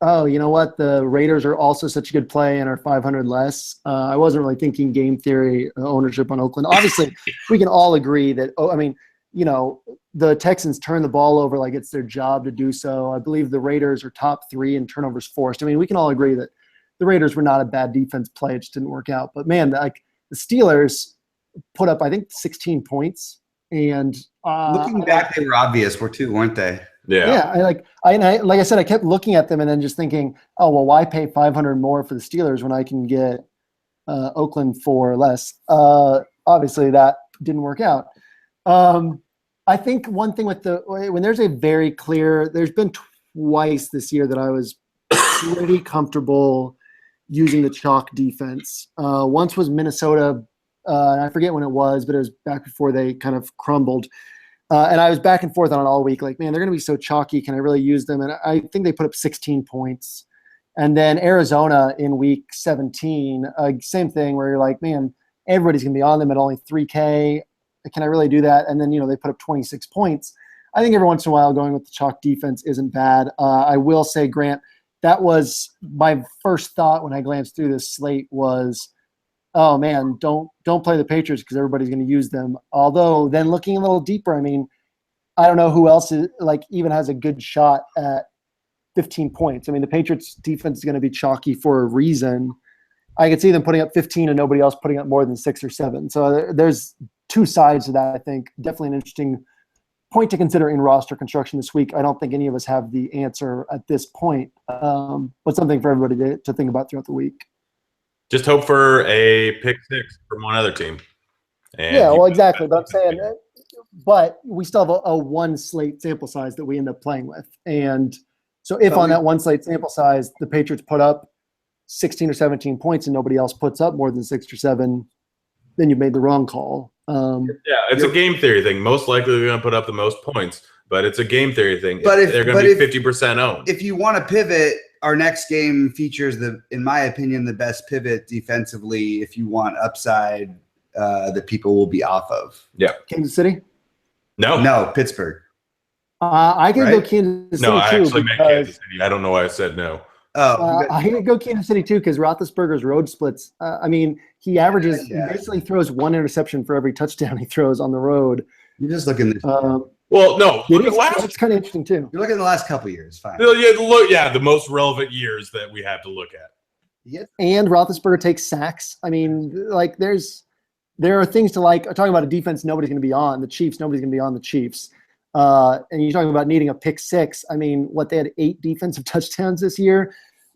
oh, you know what? The Raiders are also such a good play and are 500 less. I wasn't really thinking game theory ownership on Oakland. Obviously, we can all agree that, the Texans turn the ball over like it's their job to do so. I believe the Raiders are top 3 in turnovers forced. We can all agree that the Raiders were not a bad defense play. It just didn't work out. But, man, the Steelers put up, I think, 16 points. And looking back, they were obvious, weren't they? Yeah. Like I said, I kept looking at them and then just thinking, oh, well, why pay 500 more for the Steelers when I can get Oakland for less? Obviously, that didn't work out. I think one thing when there's a very clear, there's been twice this year that I was pretty comfortable using the chalk defense. Once was Minnesota. I forget when it was, but it was back before they kind of crumbled. And I was back and forth on it all week. Like, man, they're going to be so chalky. Can I really use them? And I think they put up 16 points. And then Arizona in week 17, same thing where you're like, man, everybody's going to be on them at only 3K. Can I really do that? And then, they put up 26 points. I think every once in a while going with the chalk defense isn't bad. I will say, Grant, that was my first thought when I glanced through this slate was, oh man, don't play the Patriots because everybody's going to use them. Although then looking a little deeper, I mean, I don't know who else is even has a good shot at 15 points. I mean, the Patriots defense is going to be chalky for a reason. I could see them putting up 15 and nobody else putting up more than 6 or 7. So there's two sides to that. I think definitely an interesting point to consider in roster construction this week. I don't think any of us have the answer at this point, but something for everybody to think about throughout the week. Just hope for a pick 6 from one other team. And yeah, well, exactly. But I'm saying, but we still have a one slate sample size that we end up playing with. And so if on that one slate sample size, the Patriots put up 16 or 17 points and nobody else puts up more than 6 or 7, then you made the wrong call. It's a game theory thing. Most likely they're going to put up the most points, but it's a game theory thing. But they're going to be 50% owned. If you want to pivot, our next game features in my opinion, the best pivot defensively. If you want upside, that people will be off of. Yeah, Kansas City. No, Pittsburgh. I can go Kansas City too. No, I actually meant Kansas City. I don't know why I said no. I can go Kansas City too because Roethlisberger's road splits. I mean, he averages. He basically throws 1 interception for every touchdown he throws on the road. You're just looking this. Well, no, it's kind of interesting too. You're looking at the last couple of years. Fine. The most relevant years that we have to look at. Yep. And Roethlisberger takes sacks. I mean, there are things to like. Talking about a defense nobody's going to be on. The Chiefs, nobody's going to be on the Chiefs. And you're talking about needing a pick 6. I mean, they had 8 defensive touchdowns this year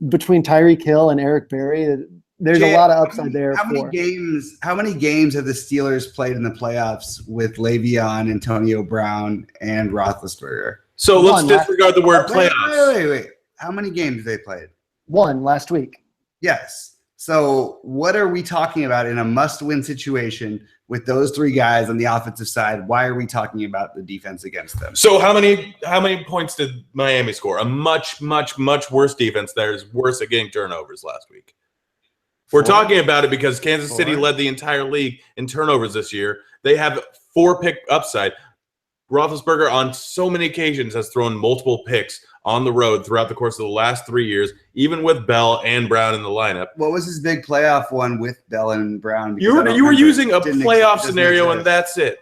between Tyreek Hill and Eric Berry. There's a lot of upside there. How many games have the Steelers played in the playoffs with Le'Veon, Antonio Brown, and Roethlisberger? So let's disregard the word playoffs. Wait. How many games they played? 1 last week. Yes. So what are we talking about in a must-win situation with those 3 guys on the offensive side? Why are we talking about the defense against them? So how many points did Miami score? A much, much, much worse defense that is worse at getting turnovers last week. We're talking about it because Kansas City led the entire league in turnovers this year. They have 4 pick upside. Roethlisberger on so many occasions has thrown multiple picks on the road throughout the course of the last 3 years, even with Bell and Brown in the lineup. What was his big playoff one with Bell and Brown? You were using a playoff scenario, and that's it.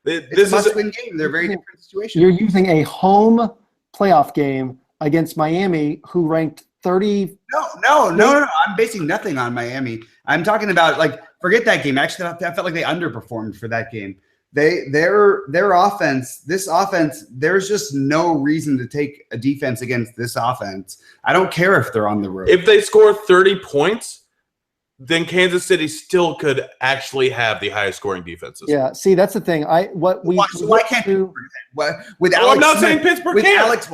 It's a must-win game. They're very different situations. You're using a home playoff game against Miami, who ranked 30. No. I'm basing nothing on Miami. I'm talking about forget that game. Actually, I felt like they underperformed for that game. Their offense, this offense, there's just no reason to take a defense against this offense. I don't care if they're on the road. If they score 30 points, then Kansas City still could actually have the highest scoring defenses. Yeah, see, that's the thing. Why can't Pittsburgh? I'm not saying Pittsburgh can't.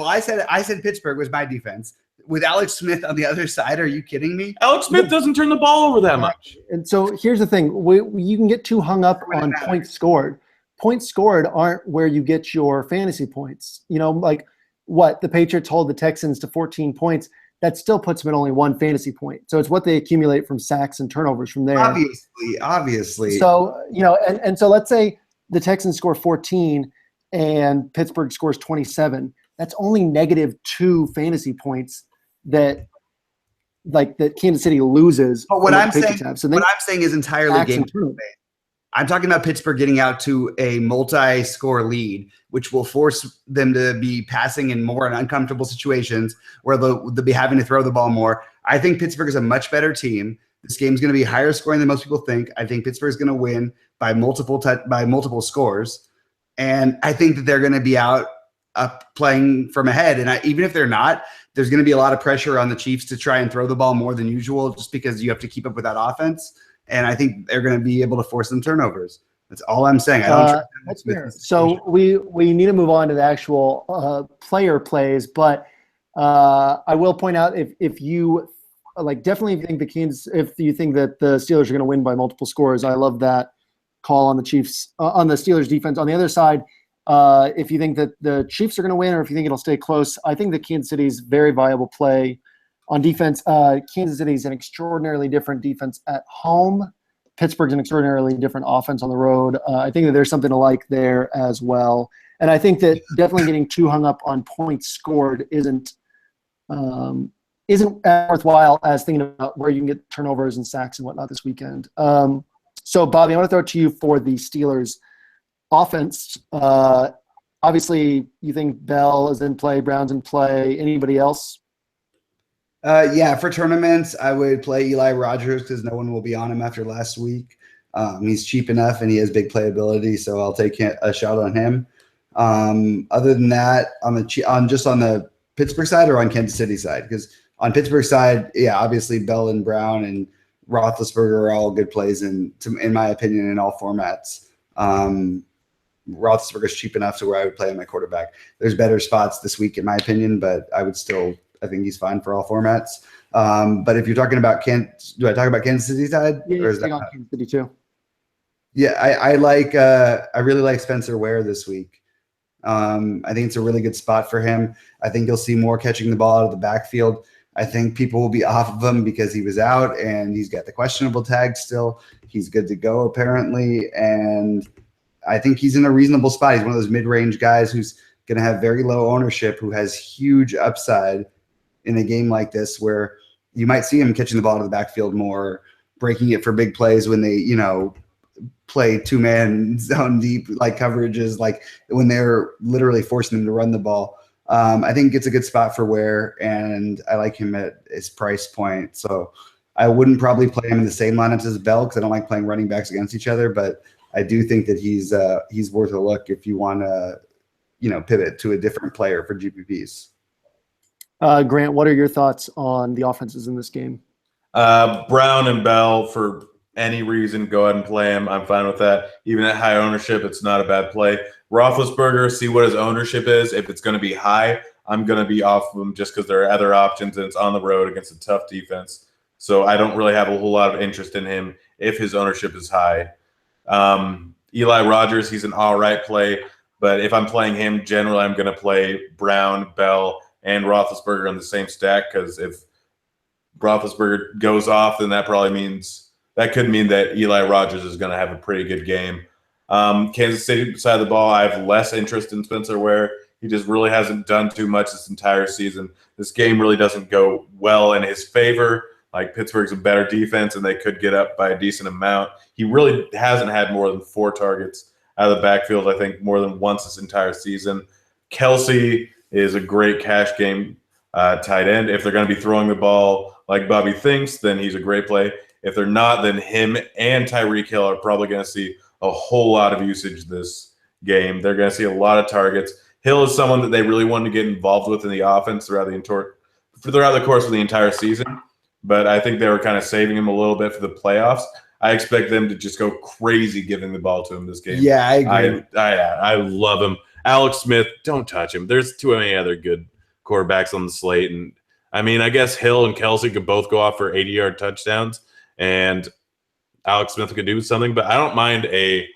I said Pittsburgh was my defense. With Alex Smith on the other side, are you kidding me? Alex Smith doesn't turn the ball over that much. And so here's the thing. You can get too hung up on points scored. Points scored aren't where you get your fantasy points. The Patriots hold the Texans to 14 points. That still puts them at only 1 fantasy point. So it's what they accumulate from sacks and turnovers from there. Obviously. So, and so let's say the Texans score 14 and Pittsburgh scores 27. That's only -2 fantasy points that Kansas City loses. But what I'm saying is entirely game based. I'm talking about Pittsburgh getting out to a multi-score lead, which will force them to be passing in more uncomfortable situations where they'll be having to throw the ball more. I think Pittsburgh is a much better team. This game's going to be higher scoring than most people think. I think Pittsburgh's going to win by multiple scores, and I think that they're going to be up playing from ahead. And even if they're not, there's going to be a lot of pressure on the Chiefs to try and throw the ball more than usual, just because you have to keep up with that offense. And I think they're going to be able to force some turnovers. That's all I'm saying. That's fair. So we need to move on to the actual player plays, but I will point out if you definitely think if you think that the Steelers are going to win by multiple scores, I love that call on the Chiefs on the Steelers defense. On the other side, if you think that the Chiefs are going to win, or if you think it'll stay close, I think that Kansas City's very viable play on defense. Kansas City is an extraordinarily different defense at home. Pittsburgh's an extraordinarily different offense on the road. I think that there's something to like there as well. And I think that definitely getting too hung up on points scored isn't as worthwhile as thinking about where you can get turnovers and sacks and whatnot this weekend. So, Bobby, I want to throw it to you for the Steelers offense. Obviously, you think Bell is in play, Brown's in play. Anybody else? Yeah, for tournaments, I would play Eli Rogers because no one will be on him after last week. He's cheap enough and he has big playability, so I'll take a shot on him. Other than that, just on the Pittsburgh side or on Kansas City side? Because on Pittsburgh side, yeah, obviously Bell and Brown and Roethlisberger are all good plays in my opinion in all formats. Roethlisberger's cheap enough to where I would play him at quarterback. There's better spots this week in my opinion, but I think he's fine for all formats. But if you're talking about do I talk about Kansas City side? Yeah, or is that on Kansas City too. Yeah, I really like Spencer Ware this week. I think it's a really good spot for him. I think you'll see more catching the ball out of the backfield. I think people will be off of him because he was out and he's got the questionable tag still. He's good to go apparently, and I think he's in a reasonable spot. He's one of those mid-range guys who's going to have very low ownership, who has huge upside in a game like this where you might see him catching the ball out of the backfield more, breaking it for big plays when they, play two-man zone deep like coverages, like when they're literally forcing them to run the ball. I think it's a good spot for Ware, and I like him at his price point. So I wouldn't probably play him in the same lineups as Bell because I don't like playing running backs against each other, but I do think that he's worth a look if you want to, pivot to a different player for GPPs. Grant, what are your thoughts on the offenses in this game? Brown and Bell, for any reason, go ahead and play him. I'm fine with that. Even at high ownership, it's not a bad play. Roethlisberger, see what his ownership is. If it's going to be high, I'm going to be off of him just because there are other options and it's on the road against a tough defense. So I don't really have a whole lot of interest in him if his ownership is high. Eli Rogers, he's an all right play. But if I'm playing him, generally I'm going to play Brown, Bell, and Roethlisberger in the same stack, because if Roethlisberger goes off, then that could mean that Eli Rogers is going to have a pretty good game. Kansas City side of the ball, I have less interest in Spencer Ware. He just really hasn't done too much this entire season. This game really doesn't go well in his favor. Like, Pittsburgh's a better defense, and they could get up by a decent amount. He really hasn't had more than 4 targets out of the backfield, I think, more than once this entire season. Kelsey is a great cash game tight end. If they're going to be throwing the ball like Bobby thinks, then he's a great play. If they're not, then him and Tyreek Hill are probably going to see a whole lot of usage this game. They're going to see a lot of targets. Hill is someone that they really wanted to get involved with in the offense throughout the course of the entire season, but I think they were kind of saving him a little bit for the playoffs. I expect them to just go crazy giving the ball to him this game. Yeah, I agree. I love him. Alex Smith, don't touch him. There's too many other good quarterbacks on the slate. And I mean, I guess Hill and Kelsey could both go off for 80-yard touchdowns, and Alex Smith could do something. But I don't mind a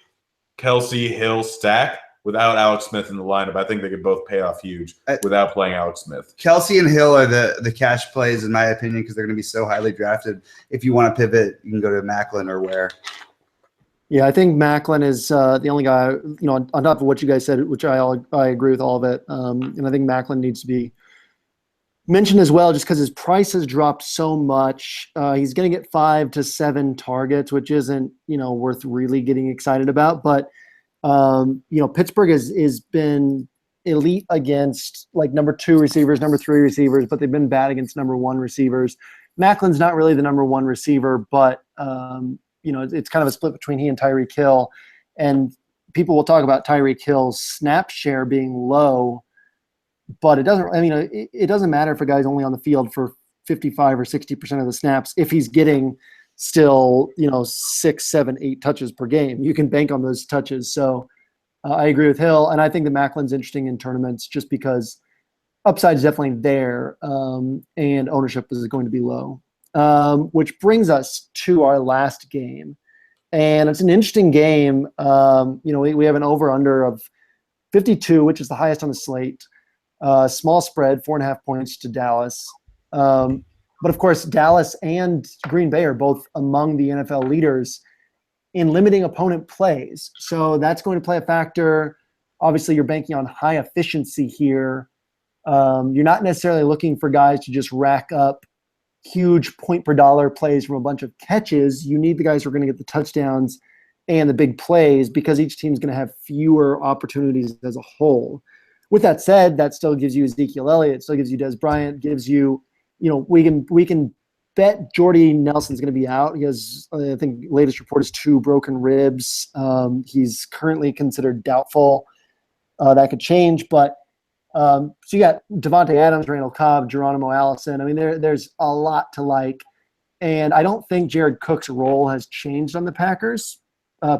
Kelsey-Hill stack without Alex Smith in the lineup. I think they could both pay off huge without playing Alex Smith. Kelsey and Hill are the cash plays, in my opinion, because they're going to be so highly drafted. If you want to pivot, you can go to Maclin or Ware. Yeah, I think Maclin is the only guy, on top of what you guys said, which I agree with all of it. And I think Maclin needs to be mentioned as well, just because his price has dropped so much. He's going to get 5 to 7 targets, which isn't, worth really getting excited about. But Pittsburgh has been elite against like number 2 receivers, number 3 receivers, but they've been bad against number 1 receivers. Macklin's not really the number 1 receiver, but it's kind of a split between he and Tyreek Hill. And people will talk about Tyreek Hill's snap share being low, but it doesn't matter if a guy's only on the field for 55 or 60% of the snaps if he's getting still 6, 7, 8 touches per game. You can bank on those touches. So I agree with Hill, and I think that Macklin's interesting in tournaments just because upside is definitely there, and ownership is going to be low. Which brings us to our last game. And it's an interesting game. We have an over-under of 52, which is the highest on the slate. Small spread, 4.5 points to Dallas. But, of course, Dallas and Green Bay are both among the NFL leaders in limiting opponent plays. So that's going to play a factor. Obviously, you're banking on high efficiency here. You're not necessarily looking for guys to just rack up huge point per dollar plays from a bunch of catches. You need the guys who are going to get the touchdowns and the big plays because each team's going to have fewer opportunities as a whole. With that said, that still gives you Ezekiel Elliott, still gives you Des Bryant, gives you, we can bet Jordy Nelson's going to be out. He has, I think, latest report is 2 broken ribs. He's currently considered doubtful. That could change, but so you got Devontae Adams, Randall Cobb, Geronimo Allison. I mean, there's a lot to like, and I don't think Jared Cook's role has changed on the Packers.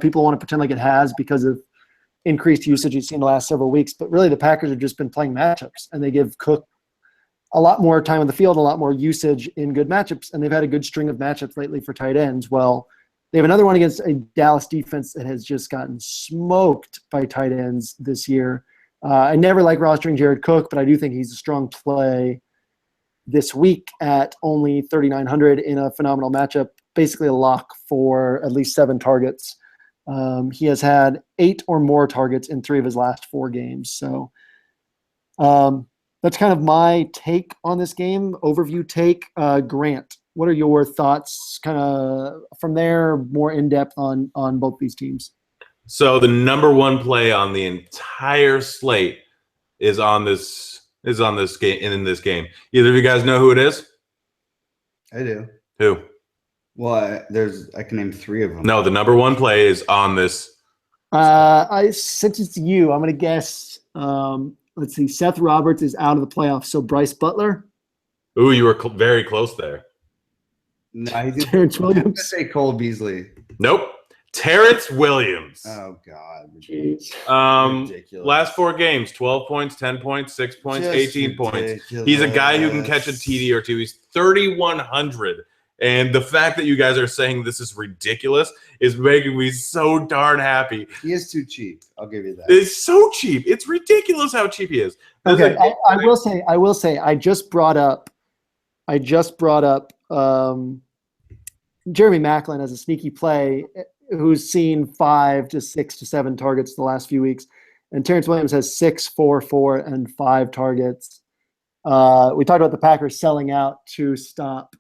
People want to pretend like it has because of increased usage you've seen the last several weeks, but really the Packers have just been playing matchups, and they give Cook a lot more time on the field, a lot more usage in good matchups, and they've had a good string of matchups lately for tight ends. Well, they have another one against a Dallas defense that has just gotten smoked by tight ends this year. I never like rostering Jared Cook, but I do think he's a strong play this week at only 3,900 in a phenomenal matchup, basically a lock for at least 7 targets. He has had 8 or more targets in 3 of his last 4 games. So that's kind of my take on this game, overview take. Grant, what are your thoughts kind of from there, more in-depth on both these teams? So the number 1 play on the entire slate is on this game. In this game, either of you guys know who it is? I do. Who? Well, I can name 3 of them. No, the number 1 play is on this. Since it's you, I'm going to guess. Let's see. Seth Roberts is out of the playoffs, so Bryce Butler. Ooh, you were very close there. No, he's Terrence going to Williams. say Cole Beasley. Nope. Terrence Williams. Oh God. Jeez. Ridiculous. Last 4 games, 12 points, 10 points, 6 points, Just 18 points. ridiculous. He's a guy who can catch a TD or 2. He's 3,100. And the fact that you guys are saying this is ridiculous is making me so darn happy. He is too cheap. I'll give you that. It's so cheap. It's ridiculous how cheap he is. Okay, I will say, I just brought up Jeremy Maclin as a sneaky play, who's seen 5 to 6 to 7 targets the last few weeks, and Terrence Williams has 6, 4, 4, and 5 targets. We talked about the Packers selling out to stop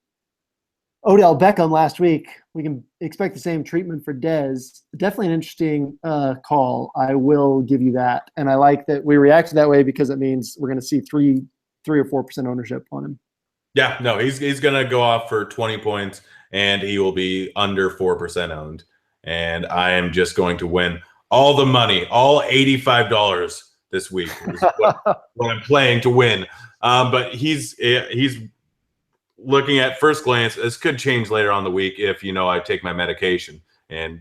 Odell Beckham last week. We can expect the same treatment for Dez. Definitely an interesting call. I will give you that. And I like that we reacted that way because it means we're going to see 3 or 4% ownership on him. Yeah, no, he's going to go off for 20 points, and he will be under 4% owned. And I am just going to win all the money, all $85 this week is what I'm playing to win. But he's looking at first glance, this could change later on the week if, I take my medication and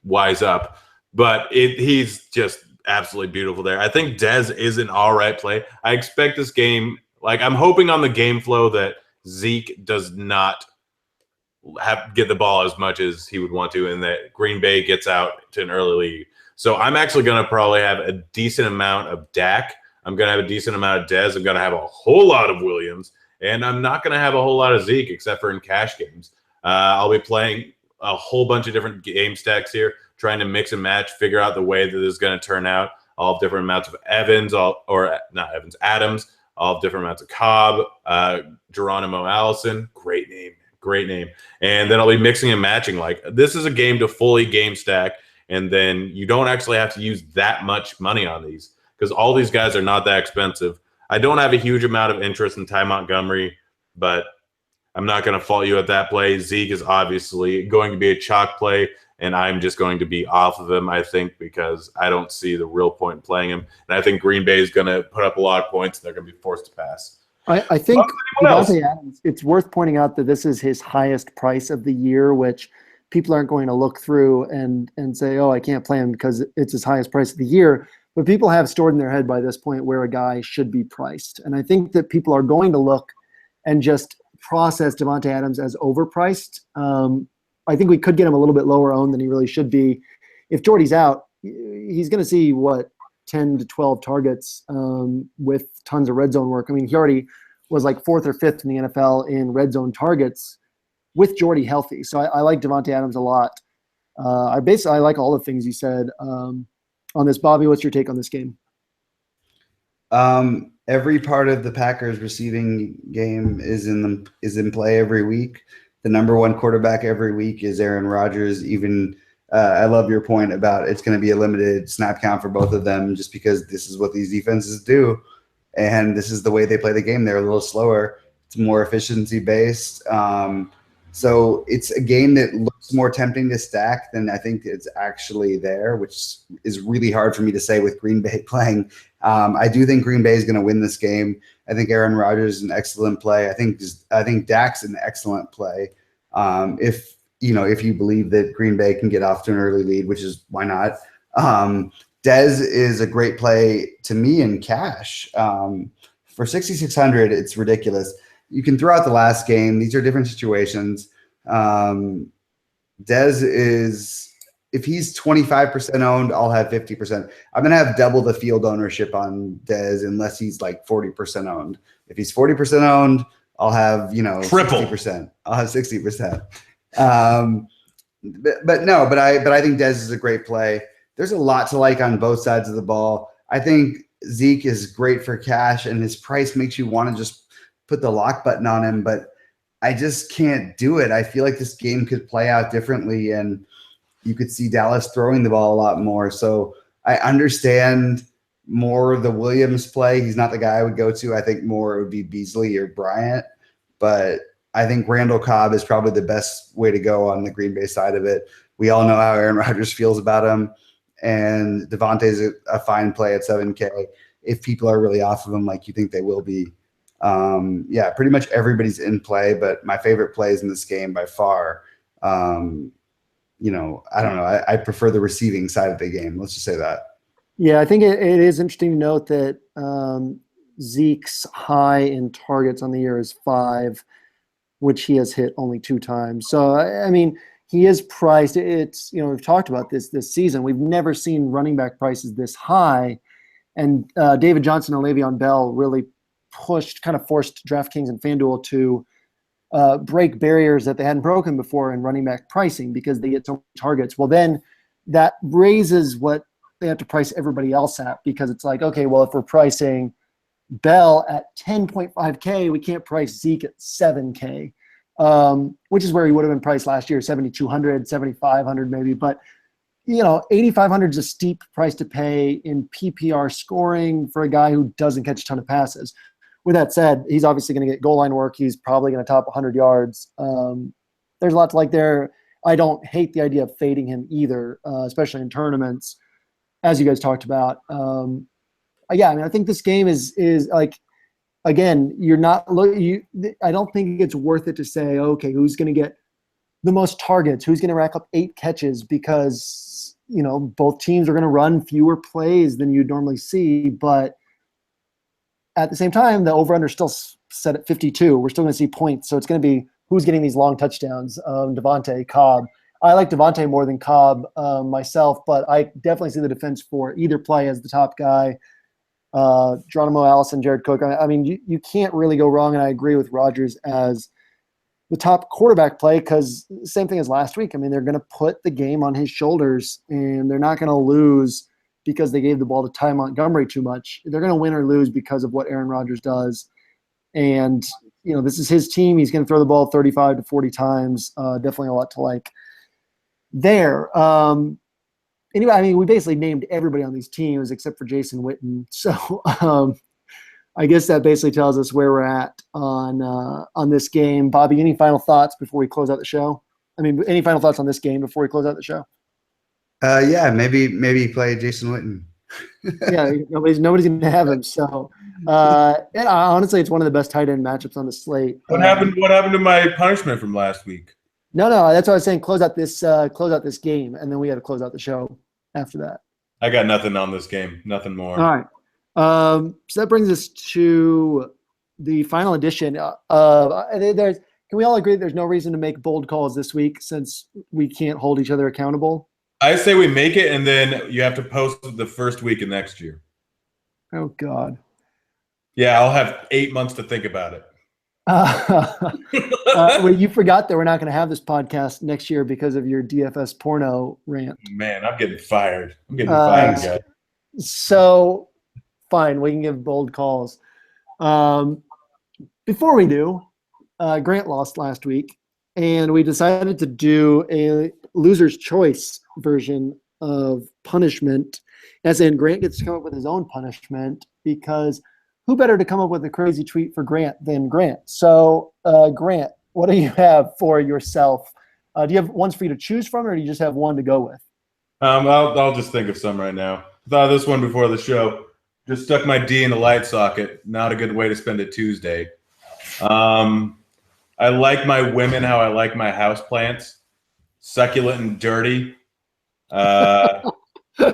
wise up. But he's just absolutely beautiful there. I think Dez is an all right play. I expect this game, I'm hoping on the game flow that Zeke does not get the ball as much as he would want to, and that Green Bay gets out to an early lead. So I'm actually going to probably have a decent amount of Dak. I'm going to have a decent amount of Dez. I'm going to have a whole lot of Williams. And I'm not going to have a whole lot of Zeke except for in cash games. I'll be playing a whole bunch of different game stacks here, trying to mix and match, figure out the way that this is going to turn out. All different amounts of Adams, all different amounts of Cobb, Geronimo Allison. Great name. And then I'll be mixing and matching. This is a game to fully game stack, and then you don't actually have to use that much money on these because all these guys are not that expensive. I don't have a huge amount of interest in Ty Montgomery, but I'm not going to fault you at that play. Zeke is obviously going to be a chalk play, and I'm just going to be off of him, I think, because I don't see the real point in playing him. And I think Green Bay is going to put up a lot of points, and they're going to be forced to pass. I think Devontae Adams, it's worth pointing out that this is his highest price of the year, which people aren't going to look through and say, oh, I can't play him because it's his highest price of the year. But people have stored in their head by this point where a guy should be priced. And I think that people are going to look and just process Davante Adams as overpriced. I think we could get him a little bit lower owned than he really should be. If Jordy's out, he's going to see, 10 to 12 targets with tons of red zone work. I mean, he already was like 4th or 5th in the NFL in red zone targets with Jordy healthy. So I like Davante Adams a lot. I like all the things you said on this. Bobby, what's your take on this game? Every part of the Packers receiving game is in play every week. The number one quarterback every week is Aaron Rodgers. Even I love your point about it's going to be a limited snap count for both of them just because this is what these defenses do. And this is the way they play the game. They're a little slower. It's more efficiency based. So it's a game that looks more tempting to stack than I think it's actually there, which is really hard for me to say with Green Bay playing. I do think Green Bay is going to win this game. I think Aaron Rodgers is an excellent play. I think Dak's an excellent play. If you believe that Green Bay can get off to an early lead, which is why not. Dez is a great play to me in cash. For 6,600, it's ridiculous. You can throw out the last game. These are different situations. Dez is, if he's 25% owned, I'll have 50%. I'm going to have double the field ownership on Dez unless he's like 40% owned. If he's 40% owned, I'll have, triple. 60%. I'll have 60%. But I think Dez is a great play. There's a lot to like on both sides of the ball. I think Zeke is great for cash, and his price makes you want to just put the lock button on him, but I just can't do it. I feel like this game could play out differently, and you could see Dallas throwing the ball a lot more. So I understand more the Williams play. He's not the guy I would go to. I think more it would be Beasley or Bryant, but I think Randall Cobb is probably the best way to go on the Green Bay side of it. We all know how Aaron Rodgers feels about him, and Davante's a fine play at 7K if people are really off of him like you think they will be. Pretty much everybody's in play, but my favorite plays in this game by far, I don't know. I prefer the receiving side of the game. Let's just say that. Yeah, I think it is interesting to note that Zeke's high in targets on the year is 5, which he has hit only 2 times. So, I mean, he is priced. It's, we've talked about this season. We've never seen running back prices this high. And David Johnson and Le'Veon Bell really forced DraftKings and FanDuel to break barriers that they hadn't broken before in running back pricing because they get so many targets. Well, then that raises what they have to price everybody else at, because it's like, okay, well, if we're pricing Bell at 10.5K, we can't price Zeke at 7K, which is where he would have been priced last year, 7,200, 7,500 maybe. But 8,500 is a steep price to pay in PPR scoring for a guy who doesn't catch a ton of passes. With that said, he's obviously going to get goal line work. He's probably going to top 100 yards. There's a lot to like there. I don't hate the idea of fading him either, especially in tournaments, as you guys talked about. I think this game is like, again, I don't think it's worth it to say, okay, who's going to get the most targets? Who's going to rack up 8 catches? Because, both teams are going to run fewer plays than you'd normally see. But at the same time, the over-under still set at 52. We're still going to see points. So it's going to be who's getting these long touchdowns, Davante, Cobb. I like Davante more than Cobb myself, but I definitely see the defense for either play as the top guy. Geronimo Allison, Jared Cook. I mean, you can't really go wrong, and I agree with Rodgers as the top quarterback play, because same thing as last week. I mean, they're going to put the game on his shoulders, and they're not going to lose because they gave the ball to Ty Montgomery too much. They're going to win or lose because of what Aaron Rodgers does. And, this is his team. He's going to throw the ball 35 to 40 times. Definitely a lot to like there. Anyway, I mean, we basically named everybody on these teams except for Jason Witten. So I guess that basically tells us where we're at on this game. Bobby, any final thoughts before we close out the show? I mean, any final thoughts on this game before we close out the show? Maybe play Jason Witten. Yeah, nobody's going to have him. So, and honestly, it's one of the best tight end matchups on the slate. What happened to my punishment from last week? No, that's what I was saying. Close out this game, and then we got to close out the show after that. I got nothing on this game. Nothing more. All right. So that brings us to the final edition of can we all agree there's no reason to make bold calls this week since we can't hold each other accountable? I say we make it, and then you have to post the first week of next year. Oh, God. Yeah, I'll have 8 months to think about it. Well, you forgot that we're not going to have this podcast next year because of your DFS porno rant. Man, I'm getting fired. I'm getting fired, guys. So, fine, we can give bold calls. Before we do, Grant lost last week, and we decided to do a loser's choice version of punishment, as in Grant gets to come up with his own punishment, because who better to come up with a crazy tweet for Grant than Grant? So, Grant, what do you have for yourself? Do you have ones for you to choose from, or do you just have one to go with? I'll just think of some right now. Thought of this one before the show. Just stuck my D in the light socket. Not a good way to spend a Tuesday. I like my women how I like my houseplants. Succulent and dirty.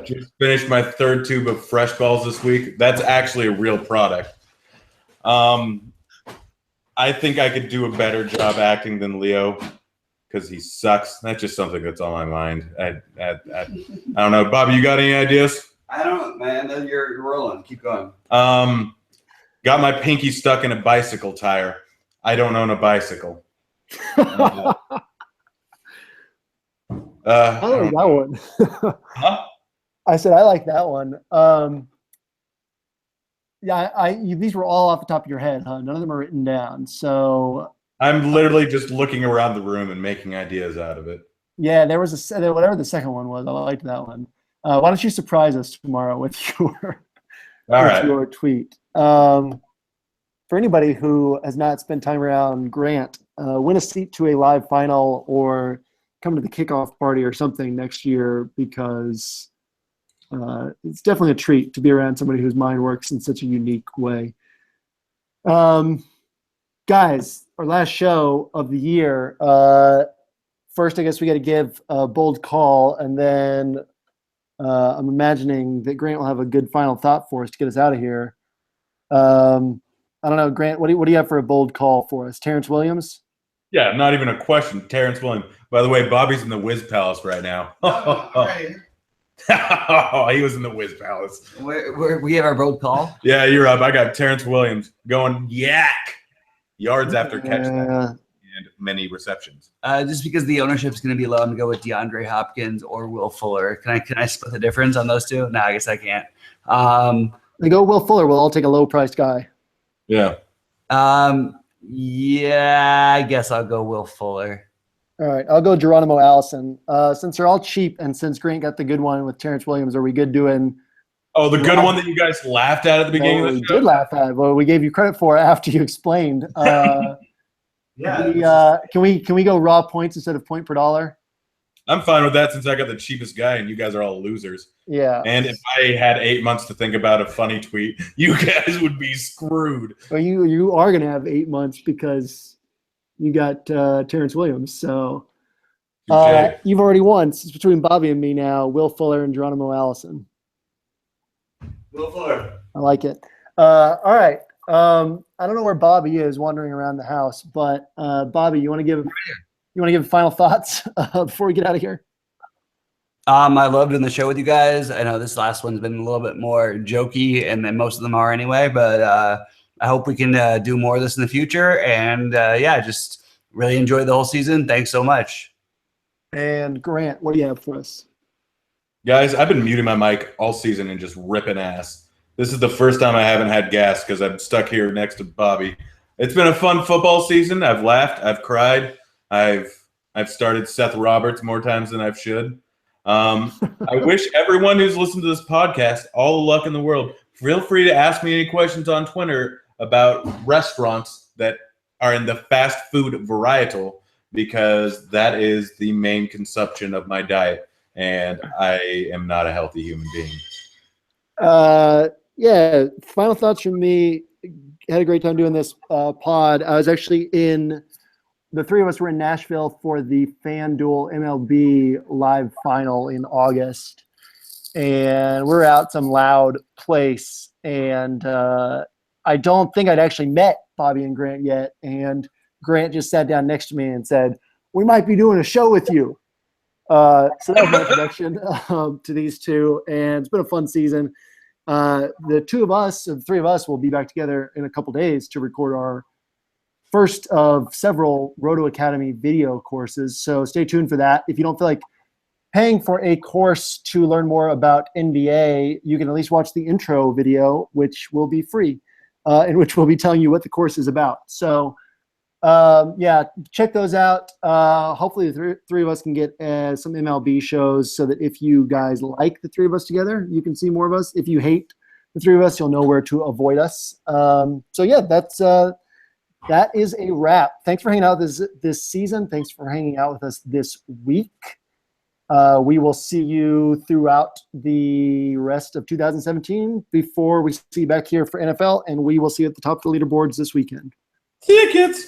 Just finished my 3rd tube of Fresh Balls this week. That's actually a real product. I think I could do a better job acting than Leo because he sucks. That's just something that's on my mind. I don't know. Bobby, you got any ideas? I don't, man. You're rolling. Keep going. Got my pinky stuck in a bicycle tire. I don't own a bicycle. I like that one. Huh? I said I like that one. Yeah, these were all off the top of your head, huh? None of them are written down. So I'm literally just looking around the room and making ideas out of it. yeah, there was whatever the second one was. I liked that one. Why don't you surprise us tomorrow with your tweet? For anybody who has not spent time around Grant, win a seat to a live final or come to the kickoff party or something next year, because it's definitely a treat to be around somebody whose mind works in such a unique way. Guys, our last show of the year. First, I guess we got to give a bold call, and then I'm imagining that Grant will have a good final thought for us to get us out of here. I don't know, Grant, what do you have for a bold call for us? Terrence Williams? Yeah, not even a question. Terrence Williams. By the way, Bobby's in the Wiz Palace right now. He was in the Wiz Palace. We have our bold call? Yeah, you're up. I got Terrence Williams going yak yards after catch and many receptions. Just because the ownership is going to be low, I'm going to go with DeAndre Hopkins or Will Fuller. Can I split the difference on those two? No, I guess I can't. They go Will Fuller. We'll all take a low-priced guy. Yeah. Yeah, I guess I'll go Will Fuller. All right, I'll go Geronimo Allison. Since they're all cheap, and since Grant got the good one with Terrence Williams, are we good doing? Oh, the good one that you guys laughed at the beginning of the show? We did laugh at. Well, we gave you credit for after you explained. Yeah. Can we go raw points instead of point per dollar? I'm fine with that since I got the cheapest guy and you guys are all losers. Yeah. And if I had 8 months to think about a funny tweet, you guys would be screwed. Well, you are going to have 8 months because you got Terrence Williams. So you've already won. It's between Bobby and me now, Will Fuller and Geronimo Allison. Will Fuller. I like it. All right. I don't know where Bobby is wandering around the house, but Bobby, you want to give final thoughts before we get out of here? I loved doing the show with you guys. I know this last one's been a little bit more jokey, and then most of them are anyway. But I hope we can do more of this in the future. And just really enjoyed the whole season. Thanks so much. And Grant, what do you have for us? Guys, I've been muting my mic all season and just ripping ass. This is the first time I haven't had gas because I'm stuck here next to Bobby. It's been a fun football season. I've laughed. I've cried. I've started Seth Roberts more times than I should. I wish everyone who's listened to this podcast all the luck in the world. Feel free to ask me any questions on Twitter about restaurants that are in the fast food varietal, because that is the main consumption of my diet, and I am not a healthy human being. Final thoughts from me. Had a great time doing this pod. I was actually the three of us were in Nashville for the FanDuel MLB live final in August. and we're out some loud place. And I don't think I'd actually met Bobby and Grant yet. And Grant just sat down next to me and said, "We might be doing a show with you." So that was my introduction to these two, and it's been a fun season. The three of us will be back together in a couple days to record our first of several Roto Academy video courses. So stay tuned for that. If you don't feel like paying for a course to learn more about NBA, you can at least watch the intro video, which will be free, in which we'll be telling you what the course is about. So yeah, check those out. Hopefully the three of us can get some MLB shows so that if you guys like the three of us together, you can see more of us. If you hate the three of us, you'll know where to avoid us. So yeah, that is a wrap. Thanks for hanging out this season. Thanks for hanging out with us this week. We will see you throughout the rest of 2017 before we see you back here for NFL, and we will see you at the top of the leaderboards this weekend. See ya, kids.